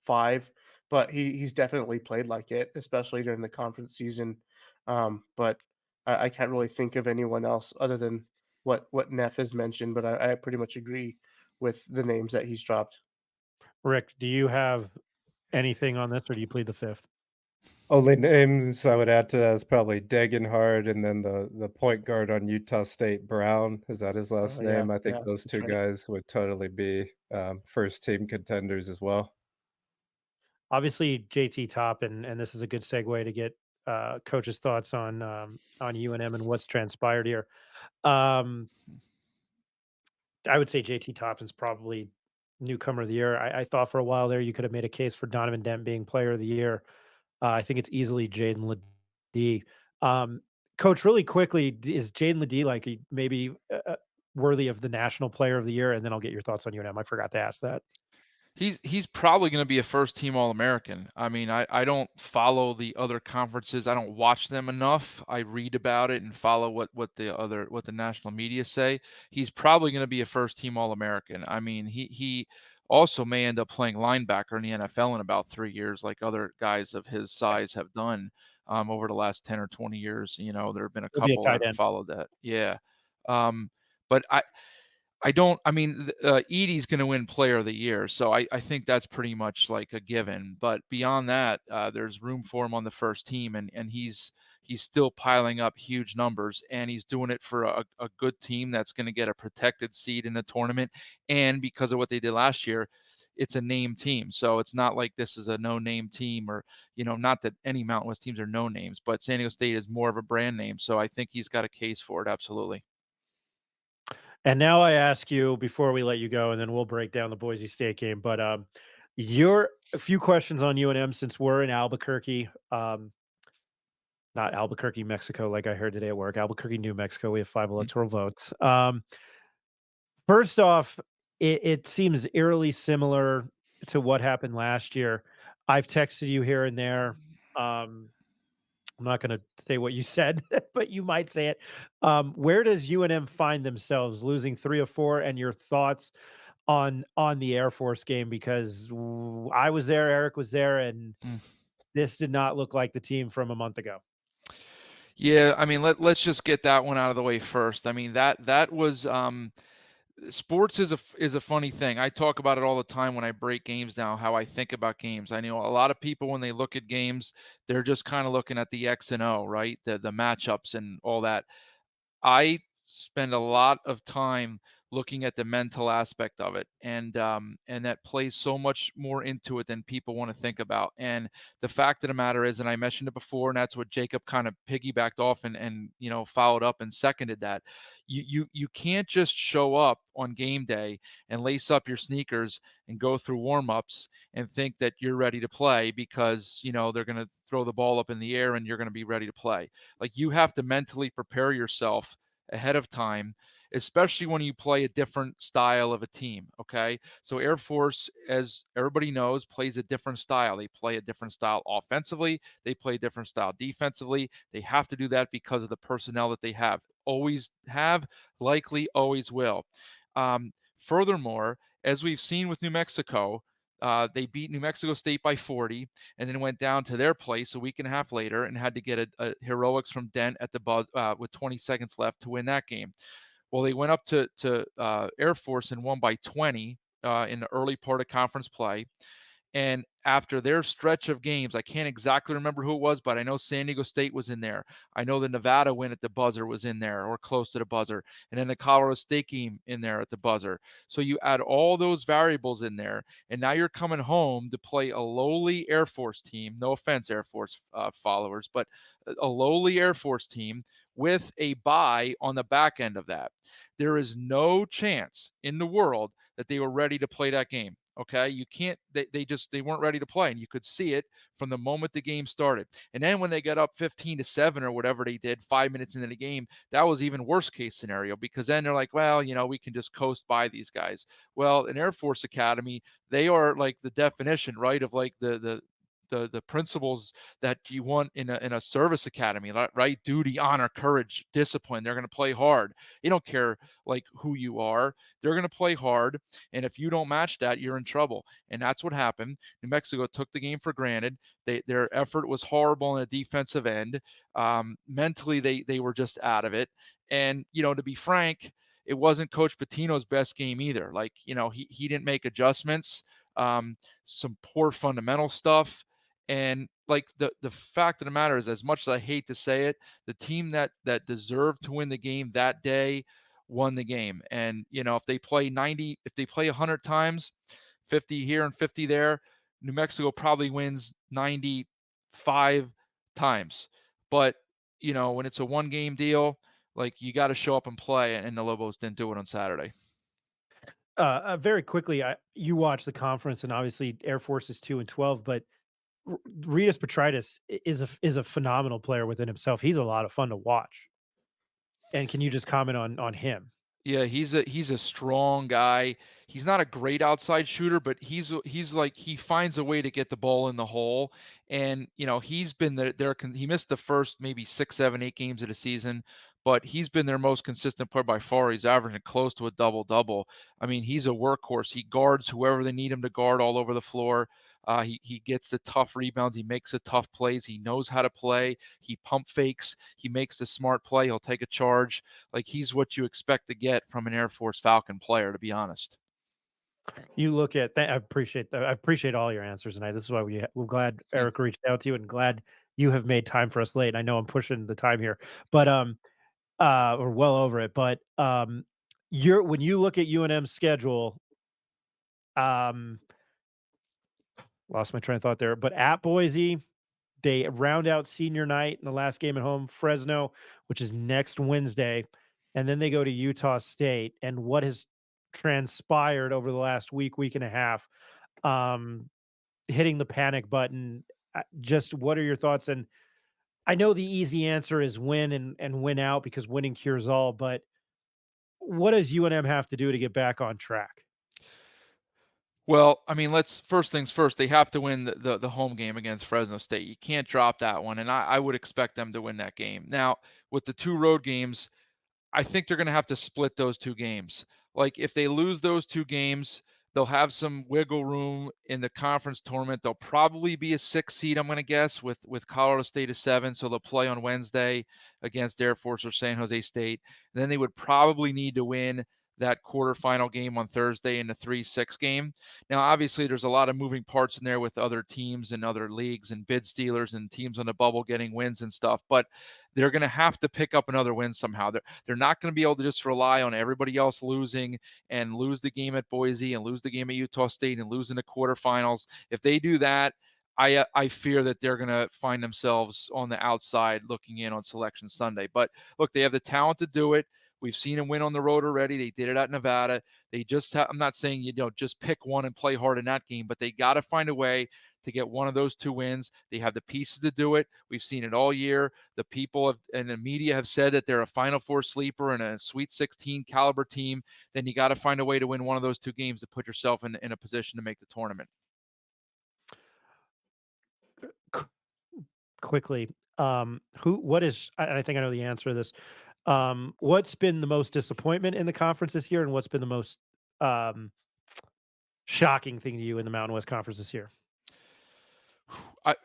5, but he's definitely played like it, especially during the conference season. But I can't really think of anyone else other than what Neff has mentioned. But I pretty much agree with the names that he's dropped. Rick, do you have anything on this, or do you plead the fifth? Only names I would add to that is probably Degenhard, and then the point guard on Utah State, Brown. Is that his last name? I think those two guys would totally be first team contenders as well. Obviously, JT Toppin, and this is a good segue to get Coach's thoughts on UNM and what's transpired here. I would say JT Toppin's probably newcomer of the year. I thought for a while there you could have made a case for Donovan Dent being player of the year. I think it's easily Jaden Ladie. Coach, really quickly, is Jaden Ladie like maybe worthy of the national player of the year? And then I'll get your thoughts on UNM. I forgot to ask that. He's probably going to be a first team All-American. I mean, I don't follow the other conferences. I don't watch them enough. I read about it and follow what the national media say. He's probably going to be a first team All-American. I mean, he also may end up playing linebacker in the NFL in about 3 years, like other guys of his size have done over the last 10 or 20 years. There have been a couple that have followed that. Yeah. But Edey's going to win player of the year. So I think that's pretty much like a given. But beyond that, there's room for him on the first team. And he's still piling up huge numbers, and he's doing it for a good team that's going to get a protected seed in the tournament. And because of what they did last year, it's a name team. So it's not like this is a no-name team, or, not that any Mountain West teams are no names, but San Diego State is more of a brand name. So I think he's got a case for it. Absolutely. And now I ask you, before we let you go, and then we'll break down the Boise State game, but a few questions on UNM since we're in Albuquerque, not Albuquerque, Mexico, like I heard today at work, Albuquerque, New Mexico. We have 5 electoral votes. First off, it seems eerily similar to what happened last year. I've texted you here and there. I'm not going to say what you said, but you might say it. Where does UNM find themselves losing 3 of 4, and your thoughts on the Air Force game? Because I was there, Eric was there, and this did not look like the team from a month ago. Yeah, I mean, let's just get that one out of the way first. I mean, that was sports is a funny thing. I talk about it all the time when I break games down, how I think about games. I know a lot of people, when they look at games, they're just kind of looking at the X and O, right? The matchups and all that. I spend a lot of time looking at the mental aspect of it, and that plays so much more into it than people want to think about. And the fact of the matter is, and I mentioned it before, and that's what Jacob kind of piggybacked off and followed up and seconded that. You can't just show up on game day and lace up your sneakers and go through warm-ups and think that you're ready to play because they're going to throw the ball up in the air and you're going to be ready to play. Like, you have to mentally prepare yourself ahead of time, especially when you play a different style of a team. Okay. So Air Force, as everybody knows, plays a different style. They play a different style offensively. They play a different style defensively. They have to do that because of the personnel that they have. Always have, likely always will. Furthermore, as we've seen with New Mexico, they beat New Mexico State by 40 and then went down to their place a week and a half later and had to get a heroics from Dent at the buzz with 20 seconds left to win that game. Well, they went up to Air Force and won by 20 in the early part of conference play. And after their stretch of games, I can't exactly remember who it was, but I know San Diego State was in there. I know the Nevada win at the buzzer was in there or close to the buzzer. And then the Colorado State game in there at the buzzer. So you add all those variables in there, and now you're coming home to play a lowly Air Force team. No offense, Air Force followers, but a lowly Air Force team with a bye on the back end of that. There is no chance in the world that they were ready to play that game. Okay. You can't, they weren't ready to play, and you could see it from the moment the game started. And then when they got up 15-7 or whatever they did 5 minutes into the game, that was even worse case scenario, because then they're like, well, we can just coast by these guys. Well, in Air Force Academy, they are like the definition, right, of like the principles that you want in a service academy, right? Duty, honor, courage, discipline. They're going to play hard. They don't care like who you are. They're going to play hard. And if you don't match that, you're in trouble. And that's what happened. New Mexico took the game for granted. Their effort was horrible on the defensive end. Mentally, they were just out of it. And, to be frank, it wasn't Coach Pitino's best game either. Like, he didn't make adjustments, some poor fundamental stuff. And like the fact of the matter is, as much as I hate to say it, the team that deserved to win the game that day won the game. And, if they play 100 times, 50 here and 50 there, New Mexico probably wins 95 times. But, when it's a one game deal, like, you got to show up and play, and the Lobos didn't do it on Saturday. Very quickly, you watch the conference, and obviously Air Force is 2-12, but Ritas Petritis is a phenomenal player within himself. He's a lot of fun to watch. And can you just comment on him? Yeah, he's a strong guy. He's not a great outside shooter, but he's like, he finds a way to get the ball in the hole. And he's been there. He missed the first maybe 6, 7, 8 games of the season, but he's been their most consistent player by far. He's averaging close to a double-double. I mean, he's a workhorse. He guards whoever they need him to guard all over the floor. He gets the tough rebounds. He makes the tough plays. He knows how to play. He pump fakes. He makes the smart play. He'll take a charge. Like, he's what you expect to get from an Air Force Falcon player, to be honest. You look at that. I appreciate all your answers tonight. This is why we're glad Eric reached out to you, and glad you have made time for us late. I know I'm pushing the time here, but we're well over it. But when you look at UNM's schedule, lost my train of thought there. But at Boise, they round out senior night in the last game at home, Fresno, which is next Wednesday, and then they go to Utah State. And what has transpired over the last week and a half, hitting the panic button. Just what are your thoughts? And I know the easy answer is win and win out, because winning cures all, but what does UNM have to do to get back on track? Well, I mean, first things first, they have to win the home game against Fresno State. You can't drop that one, and I would expect them to win that game. Now, with the 2 road games, I think they're going to have to split those 2 games. Like, if they lose those 2 games, they'll have some wiggle room in the conference tournament. They'll probably be a 6 seed, I'm going to guess, with Colorado State a 7. So they'll play on Wednesday against Air Force or San Jose State. And then they would probably need to win that quarterfinal game on Thursday in the 3-6 game. Now, obviously, there's a lot of moving parts in there with other teams and other leagues and bid stealers and teams on the bubble getting wins and stuff, but they're going to have to pick up another win somehow. They're not going to be able to just rely on everybody else losing and lose the game at Boise and lose the game at Utah State and lose in the quarterfinals. If they do that, I fear that they're going to find themselves on the outside looking in on Selection Sunday. But look, they have the talent to do it. We've seen them win on the road already. They did it at Nevada. They just I'm not saying, just pick one and play hard in that game, but they got to find a way to get one of those 2 wins. They have the pieces to do it. We've seen it all year. The people and the media have said that they're a Final Four sleeper and a Sweet 16 caliber team. Then you got to find a way to win one of those 2 games to put yourself in a position to make the tournament. Quickly, what is, I think I know the answer to this. What's been the most disappointment in the conference this year, and what's been the most shocking thing to you in the Mountain West Conference this year?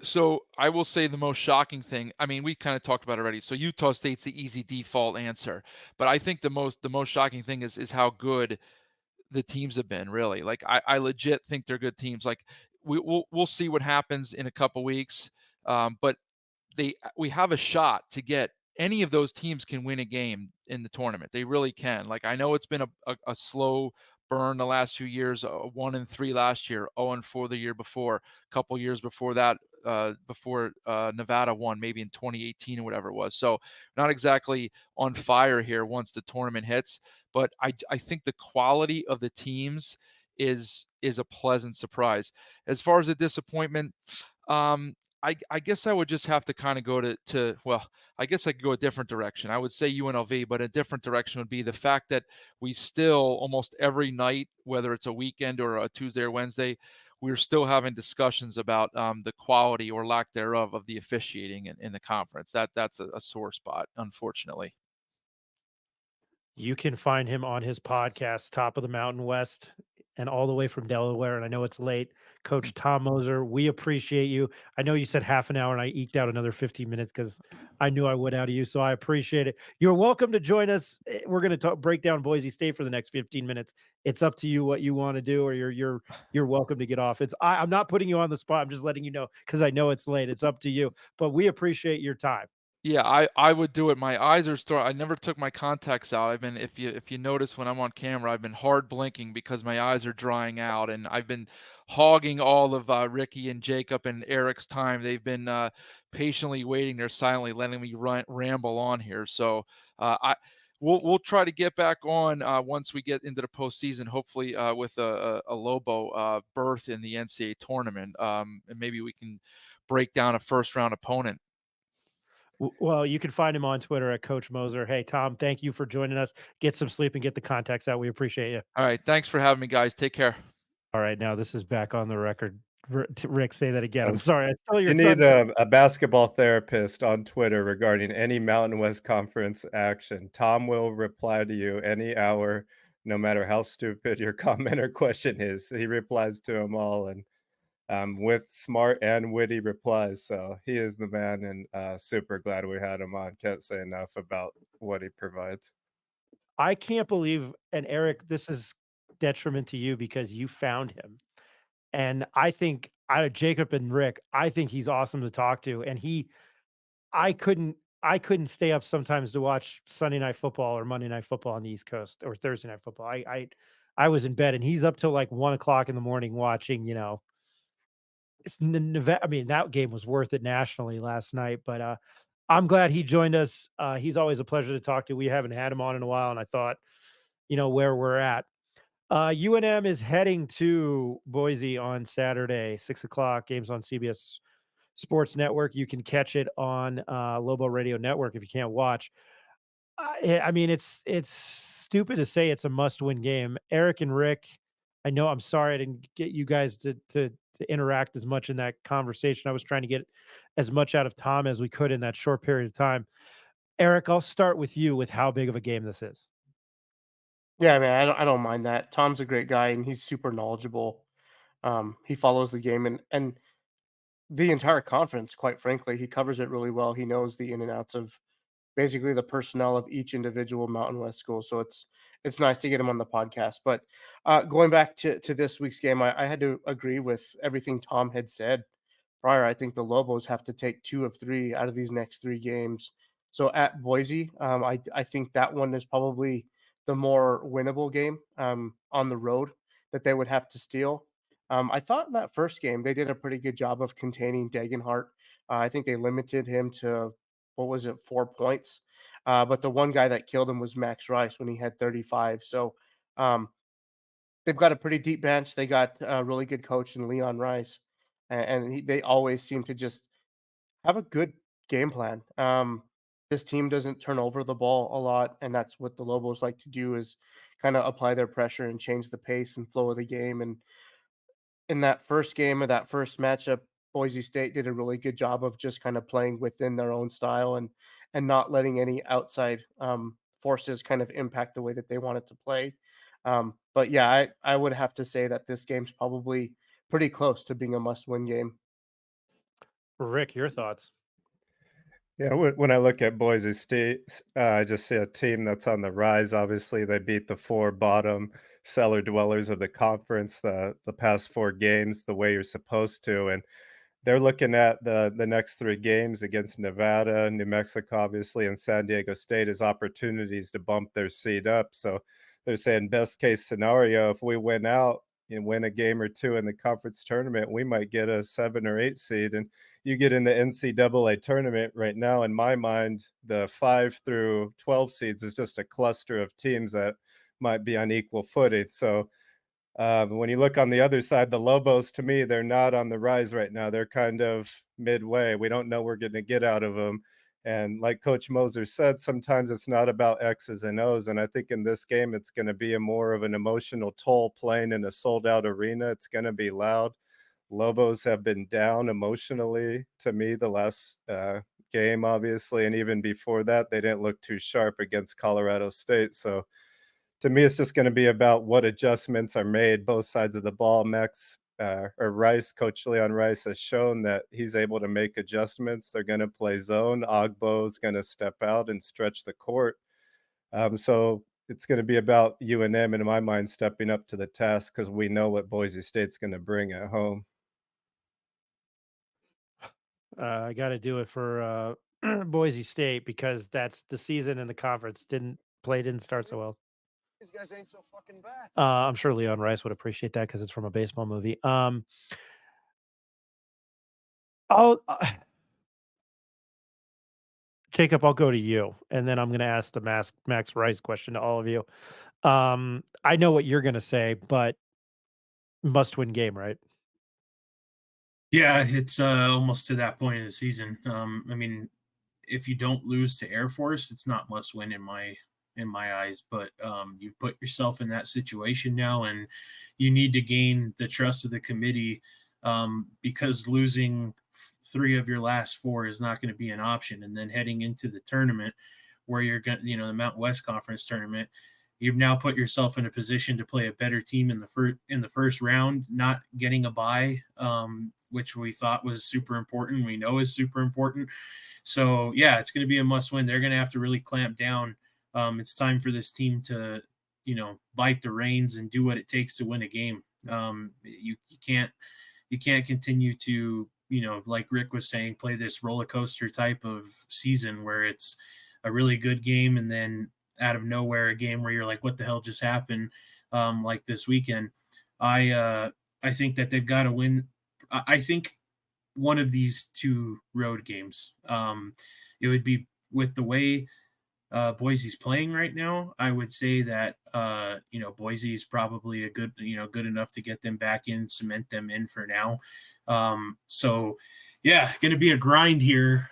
So I will say the most shocking thing, I mean, we kind of talked about it already. So Utah State's the easy default answer, but I think the most shocking thing is how good the teams have been, really. Like I legit think they're good teams. Like we'll see what happens in a couple weeks, but we have a shot to get any of those teams can win a game in the tournament. They really can. Like I know it's been a slow burn the last few years. 1-3 last year, 0-4 the year before. A couple years before that, before Nevada won, maybe in 2018 or whatever it was. So not exactly on fire here once the tournament hits. But I think the quality of the teams is a pleasant surprise. As far as the disappointment, I guess I would just have to kind of go to well, I guess I could go a different direction. I would say UNLV, but a different direction would be the fact that we still almost every night, whether it's a weekend or a Tuesday or Wednesday, we're still having discussions about the quality or lack thereof of the officiating in the conference. That's a sore spot, unfortunately. You can find him on his podcast, Top of the Mountain West, and all the way from Delaware. And I know it's late. Coach Tom Moser, we appreciate you. I know you said half an hour, and I eked out another 15 minutes because I knew I would out of you. So I appreciate it. You're welcome to join us. We're going to break down Boise State for the next 15 minutes. It's up to you what you want to do, or you're welcome to get off. I'm not putting you on the spot. I'm just letting you know because I know it's late. It's up to you. But we appreciate your time. Yeah, I would do it. My eyes are still. I never took my contacts out. I've been, if you notice when I'm on camera, I've been hard blinking because my eyes are drying out, and I've been hogging all of Ricky and Jacob and Eric's time. They've been patiently waiting there, silently letting me ramble on here. So we'll try to get back on once we get into the postseason, hopefully with a Lobo berth in the NCAA tournament, and maybe we can break down a first round opponent. Well, you can find him on Twitter at Coach Moser. Hey, Tom, thank you for joining us. Get some sleep and get the contacts out. We appreciate you. All right. Thanks for having me, guys. Take care. All right. Now this is back on the record. Rick, say that again. I'm sorry. I stole your You need a basketball therapist on Twitter regarding any Mountain West Conference action. Tom will reply to you any hour, no matter how stupid your comment or question is. He replies to them all, and with smart and witty replies. So he is the man, and super glad we had him on. Can't say enough about what he provides. I can't believe, and Eric, this is detriment to you because you found him. And I think Jacob and Rick, I think he's awesome to talk to. And I couldn't stay up sometimes to watch Sunday Night Football or Monday Night Football on the East Coast or Thursday Night Football. I was in bed, and he's up till like 1:00 in the morning watching, it's Nevada. I mean, that game was worth it nationally last night, but I'm glad he joined us. He's always a pleasure to talk to. We haven't had him on in a while, and I thought, where we're at. UNM is heading to Boise on Saturday, 6:00. Games on CBS Sports Network. You can catch it on Lobo Radio Network if you can't watch. I mean, it's stupid to say it's a must-win game. Eric and Rick, I know. I'm sorry I didn't get you guys to interact as much in that conversation. I was trying to get as much out of Tom as we could in that short period of time. Eric, I'll start with you with how big of a game this is. Yeah, man, I don't mind that. Tom's a great guy, and he's super knowledgeable. He follows the game and the entire conference, quite frankly. He covers it really well. He knows the in and outs of basically the personnel of each individual Mountain West school. So it's nice to get him on the podcast. But going back to this week's game, I had to agree with everything Tom had said prior. I think the Lobos have to take 2 of 3 out of these next 3 games. So at Boise, I think that one is probably the more winnable game on the road that they would have to steal. I thought in that first game they did a pretty good job of containing Degenhart. I think they limited him to, what was it, 4 points. But the one guy that killed him was Max Rice when he had 35. So they've got a pretty deep bench. They got a really good coach in Leon Rice, and they always seem to just have a good game plan. This team doesn't turn over the ball a lot, and that's what the Lobos like to do, is kind of apply their pressure and change the pace and flow of the game. And in that first game of that first matchup, Boise State did a really good job of just kind of playing within their own style and not letting any outside forces kind of impact the way that they wanted to play. But yeah, I would have to say that this game's probably pretty close to being a must-win game. Rick, your thoughts? Yeah, when I look at Boise State, I just see a team that's on the rise. Obviously, they beat the 4 bottom cellar dwellers of the conference the past 4 games the way you're supposed to, and they're looking at the next 3 games against Nevada, New Mexico, obviously, and San Diego State as opportunities to bump their seed up. So they're saying best case scenario, if we win out and win a game or 2 in the conference tournament, we might get a 7 or 8 seed. And you get in the NCAA tournament right now, in my mind, the 5 through 12 seeds is just a cluster of teams that might be on equal footing. So when you look on the other side, the Lobos, to me, they're not on the rise right now. They're kind of midway. We don't know what we're going to get out of them. And like Coach Moser said, sometimes it's not about X's and O's. And I think in this game, it's going to be a more of an emotional toll playing in a sold-out arena. It's going to be loud. Lobos have been down emotionally to me the last game, obviously. And even before that, they didn't look too sharp against Colorado State. So to me, it's just going to be about what adjustments are made both sides of the ball. Rice, Coach Leon Rice, has shown that he's able to make adjustments. They're going to play zone. Ogbo's going to step out and stretch the court. So it's going to be about UNM, in my mind, stepping up to the task, because we know what Boise State's going to bring at home. I got to do it for Boise State because that's the season in the conference. Didn't start so well. These guys ain't so fucking bad. I'm sure Leon Rice would appreciate that because it's from a baseball movie. Jacob, I'll go to you, and then I'm going to ask the Max Rice question to all of you. I know what you're going to say, but must-win game, right? Yeah, it's almost to that point in the season. I mean, if you don't lose to Air Force, it's not must win in my eyes. But you've put yourself in that situation now, and you need to gain the trust of the committee because losing 3 of your last 4 is not going to be an option. And then heading into the tournament, where you're going, the Mountain West Conference tournament, you've now put yourself in a position to play a better team in the first round, not getting a bye, which we thought was super important. We know is super important. So yeah, it's going to be a must win. They're going to have to really clamp down. It's time for this team to, bite the reins and do what it takes to win a game. You can't continue to, like Rick was saying, play this roller coaster type of season where it's a really good game and then out of nowhere a game where you're like, what the hell just happened? Like this weekend. I think that they've got to win. I think one of these 2 road games. It would be with the way Boise's playing right now. I would say that Boise is probably a good enough to get them back in, cement them in for now. So yeah, going to be a grind here.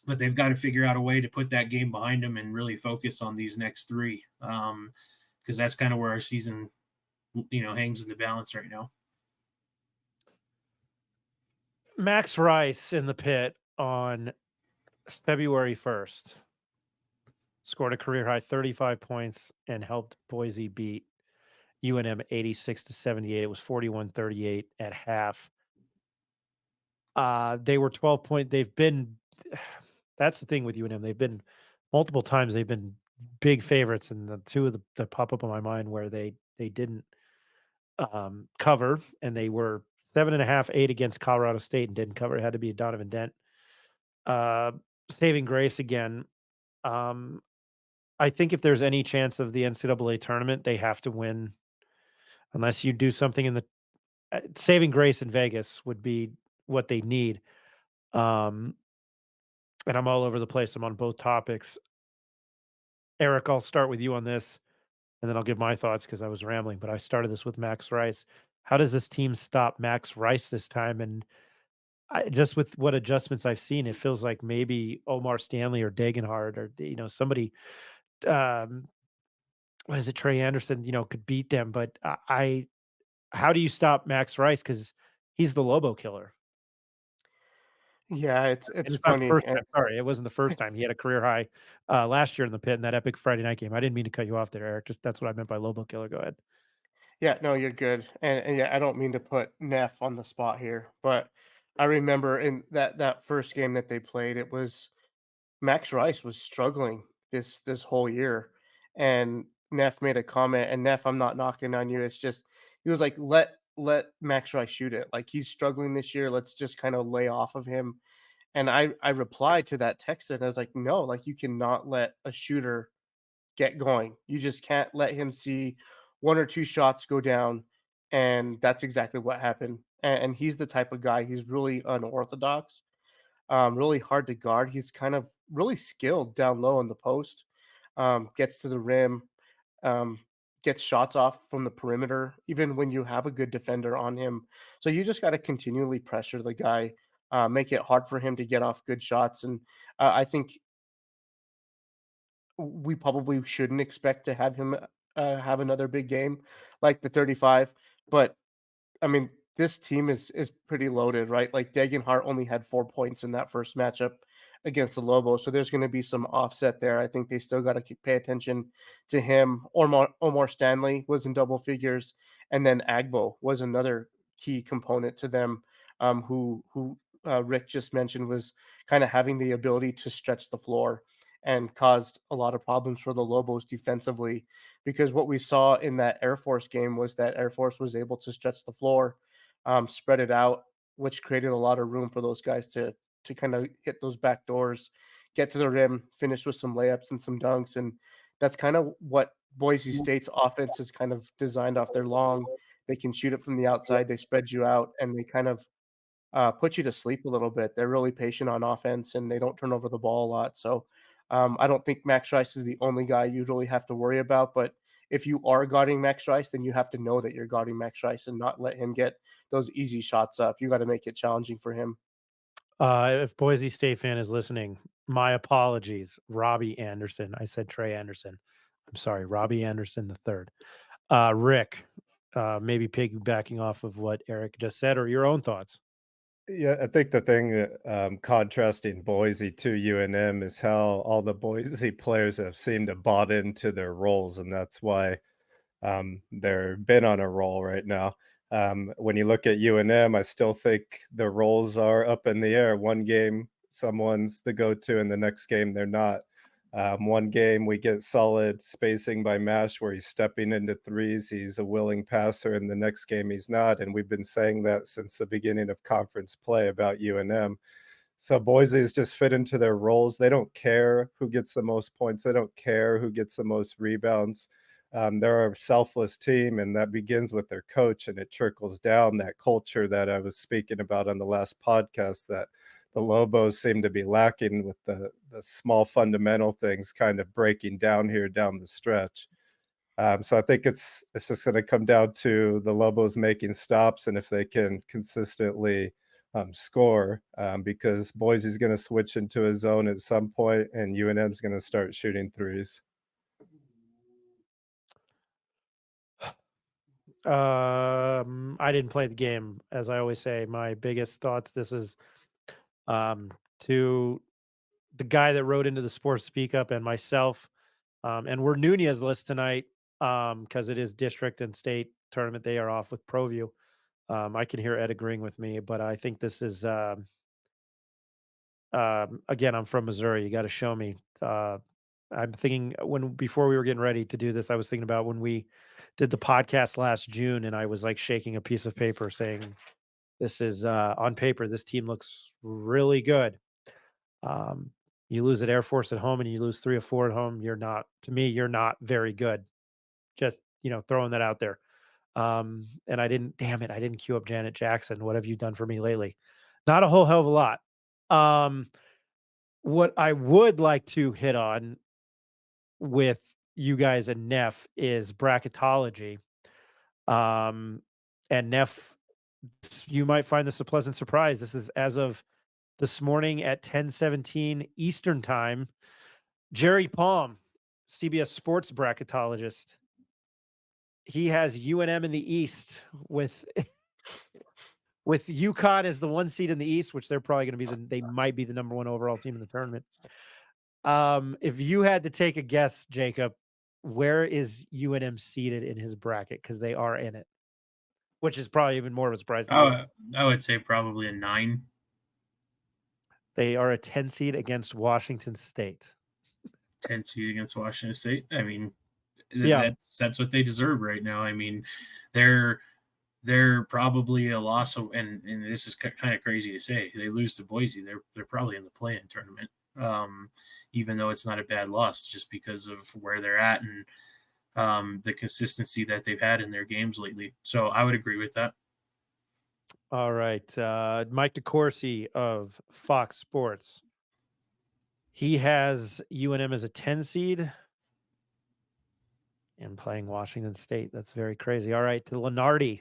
But they've got to figure out a way to put that game behind them and really focus on these next 3, because that's kind of where our season, hangs in the balance right now. Max Rice in the pit on February 1st scored a career high 35 points and helped Boise beat UNM 86-78. It was 41-38 at half. They were 12 point. That's the thing with UNM. They've been multiple times. They've been big favorites, and the two of the that pop up on my mind where they didn't cover, and they were 7.5, 8 against Colorado State and didn't cover. It had to be a Donovan Dent. Uh, Saving grace again. Um, I think if there's any chance of the NCAA tournament, they have to win unless you do something in the saving grace in Vegas would be what they need. Um, and I'm all over the place. I'm on both topics. Eric, I'll start with you on this, and then I'll give my thoughts because I was rambling. But I started this with Max Rice. How does this team stop Max Rice this time? And just with what adjustments I've seen, it feels like maybe Omar Stanley or Degenhardt or somebody. Um, what is it? Trey Anderson, could beat them. But how do you stop Max Rice? Because he's the Lobo killer. Yeah, And it's it's not the funny. first time. Sorry, it wasn't the first time. He had a career high last year in the pit in that epic Friday night game. I didn't mean to cut you off there, Eric. Just that's what I meant by Lobo killer. Go ahead. Yeah, no, you're good. And yeah, I don't mean to put Neff on the spot here, but I remember in that first game that they played, it was Max Rice was struggling this whole year, and Neff made a comment. And Neff, I'm not knocking on you. It's just he was like, let Max Rice shoot it. Like he's struggling this year. Let's just kind of lay off of him. And I replied to that text and I was like, no, like you cannot let a shooter get going. You just can't let him see one or two shots go down. And that's exactly what happened. And he's the type of guy, he's really unorthodox, really hard to guard. He's kind of really skilled down low in the post, gets to the rim, um, gets shots off from the perimeter, even when you have a good defender on him. So you just got to continually pressure the guy, make it hard for him to get off good shots. And I think we probably shouldn't expect to have him have another big game like the 35. But I mean, this team is pretty loaded, right? Like Degenhart only had 4 points in that first matchup against the Lobos, so there's going to be some offset there. I think they still got to pay attention to him. Omar Stanley was in double figures, and then Agbo was another key component to them, who Rick just mentioned was kind of having the ability to stretch the floor and caused a lot of problems for the Lobos defensively, because what we saw in that Air Force game was that Air Force was able to stretch the floor, spread it out, which created a lot of room for those guys to kind of hit those back doors, get to the rim, finish with some layups and some dunks. And that's kind of what Boise State's offense is kind of designed off. Their long. They can shoot it from the outside, they spread you out, and they kind of put you to sleep a little bit. They're really patient on offense, and they don't turn over the ball a lot. So I don't think Max Rice is the only guy you really have to worry about. But if you are guarding Max Rice, then you have to know that you're guarding Max Rice and not let him get those easy shots up. You got to make it challenging for him. If Boise State fan is listening, my apologies, Robbie Anderson. I said Trey Anderson. I'm sorry, Robbie Anderson the third. Rick, maybe piggybacking off of what Eric just said, or your own thoughts. Yeah, I think the thing that contrasting Boise to UNM is how all the Boise players have seemed to bought into their roles, and that's why they're been on a roll right now. When you look at UNM, I still think the roles are up in the air. One game, someone's the go-to, and the next game, they're not. One game, we get solid spacing by Mash where he's stepping into threes. He's a willing passer, and the next game, he's not. And we've been saying that since the beginning of conference play about UNM. So Boise's just fit into their roles. They don't care who gets the most points. They don't care who gets the most rebounds. They're a selfless team, and that begins with their coach, and it trickles down that culture that I was speaking about on the last podcast that the Lobos seem to be lacking, with the small fundamental things kind of breaking down here down the stretch. So I think it's just going to come down to the Lobos making stops, and if they can consistently score, because Boise's going to switch into a zone at some point, and UNM's going to start shooting threes. I didn't play the game, as I always say. My biggest thoughts. This is to the guy that wrote into the Sports Speak Up and myself, and we're Nunez list tonight because it is district and state tournament. They are off with ProView. I can hear Ed agreeing with me, but I think this is again, I'm from Missouri. You got to show me. I'm thinking before we were getting ready to do this, I was thinking about when we did the podcast last June, and I was like shaking a piece of paper saying, "This is on paper. This team looks really good." You lose at Air Force at home, and you lose 3 or 4 at home. You're not, to me, you're not very good. Just throwing that out there. And damn it, I didn't queue up Janet Jackson. What have you done for me lately? Not a whole hell of a lot. What I would like to hit on with you guys and Neff is bracketology. And Neff, you might find this a pleasant surprise. This is as of this morning at 10:17 Eastern time. Jerry Palm, CBS Sports bracketologist. He has UNM in the East with UConn as the 1 seed in the East, which they're probably going to be they might be the number 1 overall team in the tournament. If you had to take a guess, Jacob, where is UNM seated in his bracket? Because they are in it, which is probably even more of a surprise to you. I would say probably a 9. They are a 10 seed against Washington State. 10 seed against Washington State. I mean, Yeah. that's what they deserve right now. I mean, they're probably a loss of, and this is kind of crazy to say, they lose to Boise, they're probably in the play-in tournament, even though it's not a bad loss, just because of where they're at and the consistency that they've had in their games lately. So I would agree with that. All right, Mike DeCourcy of Fox Sports. He has UNM as a 10 seed and playing Washington State. That's very crazy. All right, to Lenardi.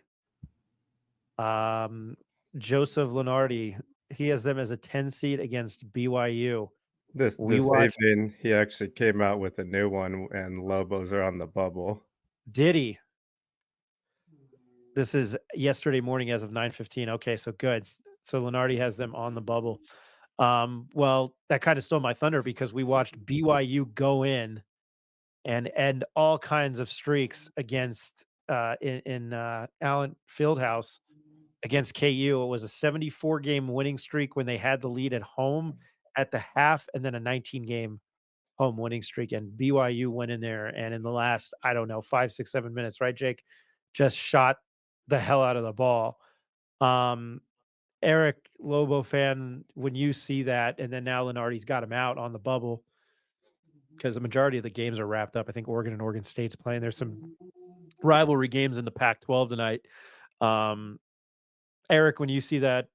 Joseph Lenardi, he has them as a 10 seed against BYU. This evening, he actually came out with a new one, and Lobos are on the bubble. Did he? This is yesterday morning as of 9:15. Okay, so good. So Lenardi has them on the bubble. Well, that kind of stole my thunder because we watched BYU go in and end all kinds of streaks against in Allen Fieldhouse against KU. It was a 74-game winning streak when they had the lead at home at the half, and then a 19-game home winning streak. And BYU went in there and in the last, 5, 6, 7 minutes, right, Jake, just shot the hell out of the ball. Eric, Lobo fan, when you see that, and then now Lenardi's got him out on the bubble because the majority of the games are wrapped up. I think Oregon and Oregon State's playing. There's some rivalry games in the Pac-12 tonight. Eric, when you see that,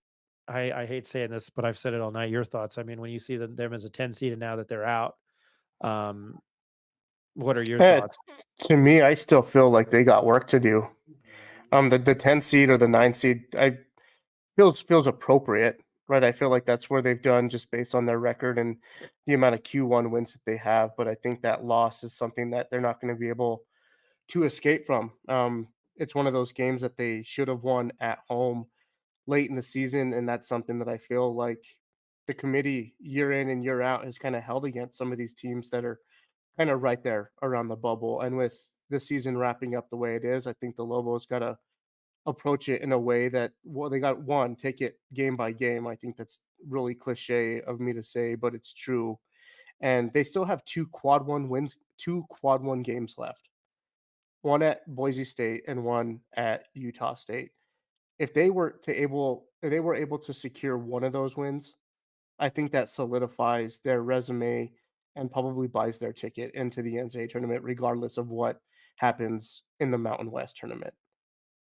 I hate saying this, but I've said it all night. Your thoughts? I mean, when you see them as a 10 seed and now that they're out, what are your thoughts? To me, I still feel like they got work to do. The 10 seed or the 9 seed, feels appropriate, right? I feel like that's where they've done just based on their record and the amount of Q1 wins that they have. But I think that loss is something that they're not going to be able to escape from. It's one of those games that they should have won at home late in the season, and that's something that I feel like the committee year in and year out has kind of held against some of these teams that are kind of right there around the bubble. And with the season wrapping up the way it is, I think the Lobos got to approach it in a way that, well, they got take it game by game. I think that's really cliche of me to say, but it's true. And they still have 2 quad 1 wins, 2 quad 1 games left. One at Boise State and one at Utah State. If they were able to secure one of those wins, I think that solidifies their resume and probably buys their ticket into the NCAA tournament, regardless of what happens in the Mountain West tournament.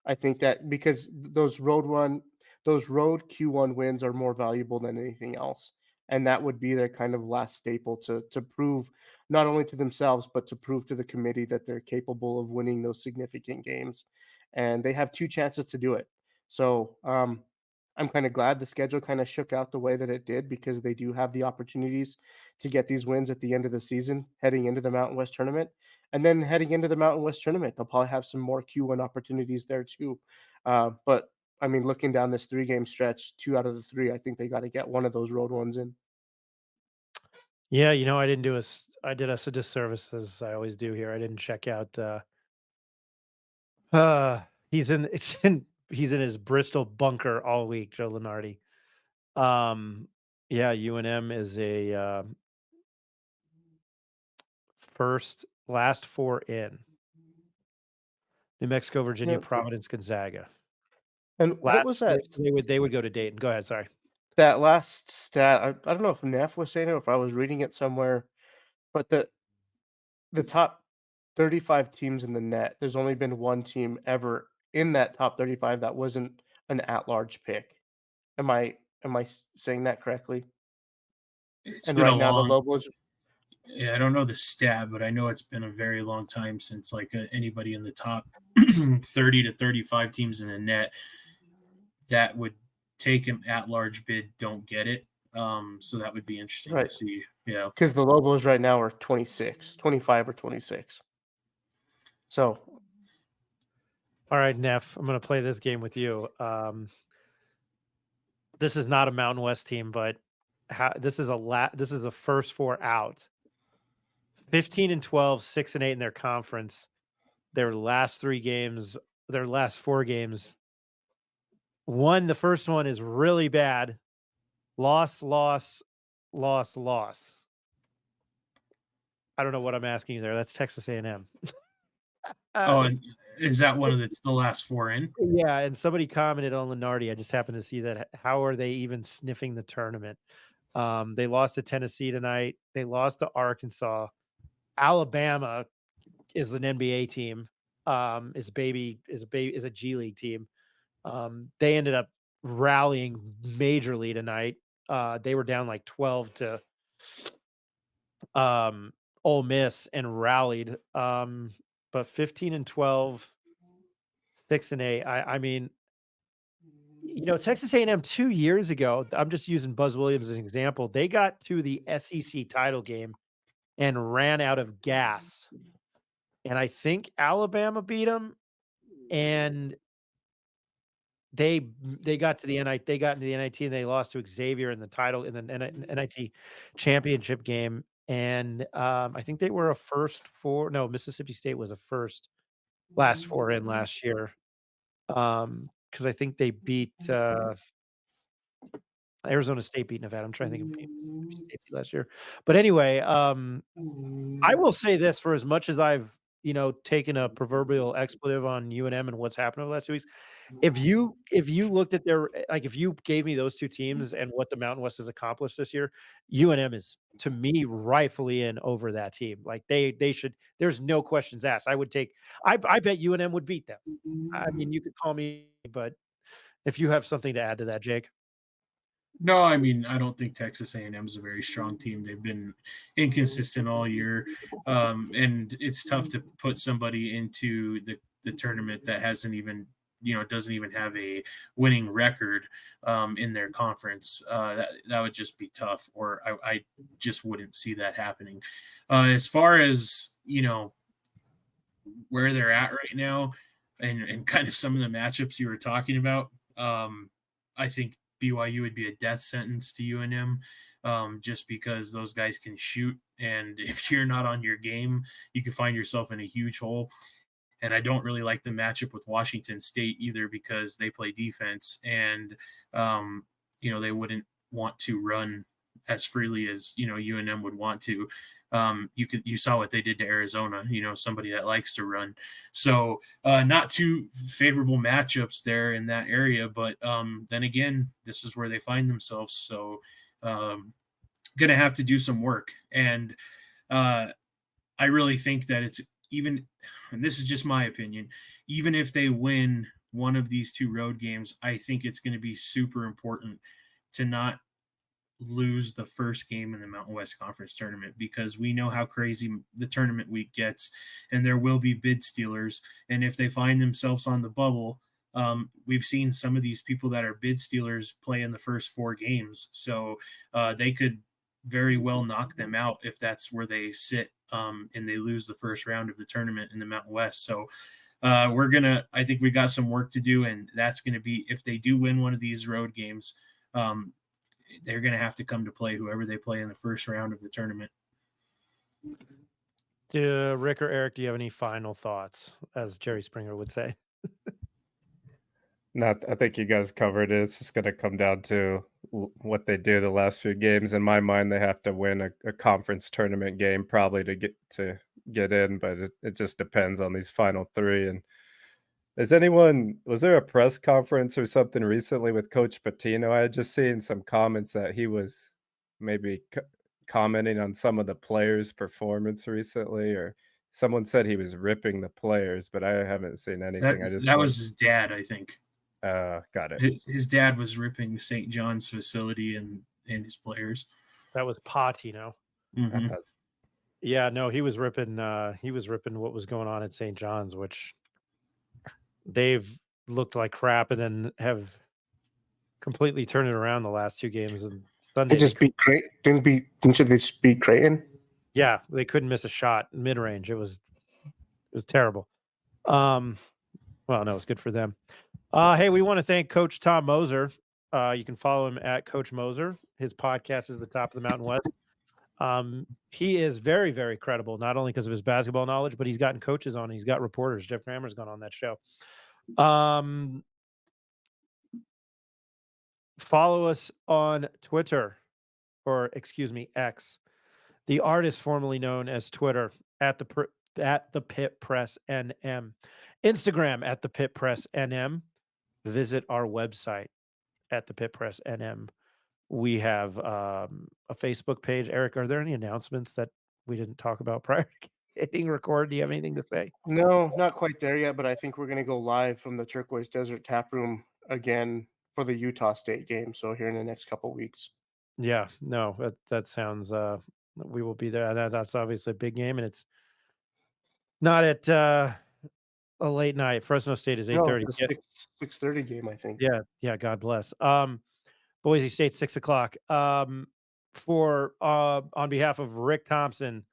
I think that because those road Q1 wins are more valuable than anything else. And that would be their kind of last staple to prove not only to themselves, but to prove to the committee that they're capable of winning those significant games. And they have 2 chances to do it. So I'm kind of glad the schedule kind of shook out the way that it did, because they do have the opportunities to get these wins at the end of the season, heading into the Mountain West tournament. And then heading into the Mountain West tournament, they'll probably have some more Q1 opportunities there too. But I mean, looking down this 3-game stretch, 2 out of the 3, I think they got to get one of those road ones in. Yeah, I did us a disservice, as I always do here. I didn't check out. He's in his Bristol bunker all week, Joe Lenardi. Yeah, UNM is a last four in. New Mexico, Virginia, Yeah. Providence, Gonzaga. And what Last was four, that? so they would go to Dayton. Go ahead. Sorry. That last stat. I don't know if Neff was saying it or if I was reading it somewhere, but the top 35 teams in the net. There's only been one team ever in that top 35 that wasn't an at-large pick. Am I saying that correctly? It's And been a right now the long. Lobos. Yeah, I don't know the stat, but I know it's been a very long time since like anybody in the top 30 to 35 teams in the net that would take an at-large bid don't get it. So that would be interesting to Right. see. Yeah. Because the Lobos right now are 26, 25 or 26. So All right, Neff, I'm going to play this game with you. This is not a Mountain West team, but this is the first four out. 15-12, 6-8 in their conference. Their last four games. The first one is really bad. Loss. I don't know what I'm asking you there. That's Texas A&M. Oh, and is that one of the last four in? Yeah, and somebody commented on Lenardi. I just happened to see that. How are they even sniffing the tournament? They lost to Tennessee tonight. They lost to Arkansas. Alabama is an NBA team. Is a G League team. They ended up rallying majorly tonight. They were down like 12 to Ole Miss and rallied. But 15-12, 6-8. I mean, Texas A&M 2 years ago, I'm just using Buzz Williams as an example. They got to the SEC title game and ran out of gas. And I think Alabama beat them, and they got to the NIT. They got into the NIT and they lost to Xavier in the title in the NIT championship game. And I think they were a first four. No, Mississippi State was a last four in last year. Because I think they beat Arizona State beat Nevada. I'm trying to think of beat Mississippi State last year. But anyway, I will say this: for as much as I've taken a proverbial expletive on UNM and what's happened over the last 2 weeks, if you looked at if you gave me those two teams and what the Mountain West has accomplished this year, UNM is to me rightfully in over that team. Like they should. There's no questions asked. I bet UNM would beat them. I mean, you could call me, but if you have something to add to that, Jake. No, I mean, I don't think Texas A&M is a very strong team. They've been inconsistent all year, and it's tough to put somebody into the tournament that hasn't even, doesn't even have a winning record in their conference. That would just be tough, or I just wouldn't see that happening. As far as where they're at right now, and kind of some of the matchups you were talking about, I think BYU would be a death sentence to UNM, just because those guys can shoot. And if you're not on your game, you can find yourself in a huge hole. And I don't really like the matchup with Washington State either, because they play defense and, they wouldn't want to run as freely as, UNM would want to. You saw what they did to Arizona, somebody that likes to run. So not too favorable matchups there in that area, but then again, this is where they find themselves. So going to have to do some work. And I really think that it's even, and this is just my opinion, even if they win one of these two road games, I think it's going to be super important to not lose the first game in the Mountain West Conference tournament, because we know how crazy the tournament week gets, and there will be bid stealers. And if they find themselves on the bubble, we've seen some of these people that are bid stealers play in the first four games. So they could very well knock them out if that's where they sit, and they lose the first round of the tournament in the Mountain West. So I think we got some work to do, and that's going to be, if they do win one of these road games, they're going to have to come to play whoever they play in the first round of the tournament. Rick or Eric, do you have any final thoughts, as Jerry Springer would say? Not, I think you guys covered it. It's just going to come down to what they do the last few games. In my mind, they have to win a conference tournament game probably to get in, but it just depends on these final three. And was there a press conference or something recently with Coach Patino? I had just seen some comments that he was maybe commenting on some of the players' performance recently, or someone said he was ripping the players, but I haven't seen anything. That was his dad, I think. Got it. His dad was ripping St. John's facility and his players. That was Patino. Mhm. Yeah, no, he was ripping what was going on at St. John's, which they've looked like crap and then have completely turned it around the last two games. And Sunday They just beat Creighton. Didn't they just beat Creighton? Yeah, they couldn't miss a shot mid range. It was terrible. Well, no, it's good for them. Hey, we want to thank Coach Tom Moser. You can follow him at Coach Moser. His podcast is The Top of the Mountain West. He is very, very credible, not only because of his basketball knowledge, but he's gotten coaches on. He's got reporters. Jeff Grammer's gone on that show. Follow us on Twitter, or excuse me, X. The artist formerly known as Twitter at the Pit Press NM, Instagram at the Pit Press NM. Visit our website at the Pit Press NM. We have a Facebook page. Eric, are there any announcements that we didn't talk about prior to hitting record? Do you have anything to say? No, not quite there yet, but I think we're going to go live from the Turquoise Desert Tap Room again for the Utah State game. So here in the next couple of weeks. Yeah, no, that sounds. We will be there. That's obviously a big game, and it's not at a late night. Fresno State is 8:30. No, the 6:30 game, I think. Yeah. God bless. Boise State 6:00. On behalf of Rick Thompson,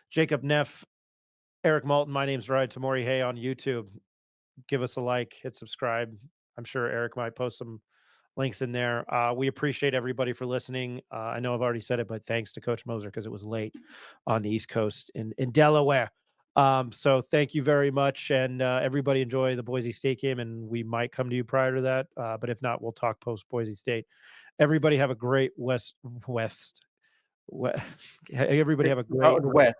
Jacob Neff, Eric Malton, my name's Ryan Tamori. Hey, on YouTube, give us a like, hit subscribe. I'm sure Eric might post some links in there. We appreciate everybody for listening. I know I've already said it, but thanks to Coach Moser because it was late on the East Coast in Delaware. So thank you very much, and everybody enjoy the Boise State game, and we might come to you prior to that. But if not, we'll talk post Boise State. Everybody have a great everybody have a great West.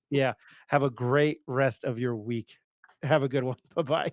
Yeah, have a great rest of your week. Have a good one. Bye-bye.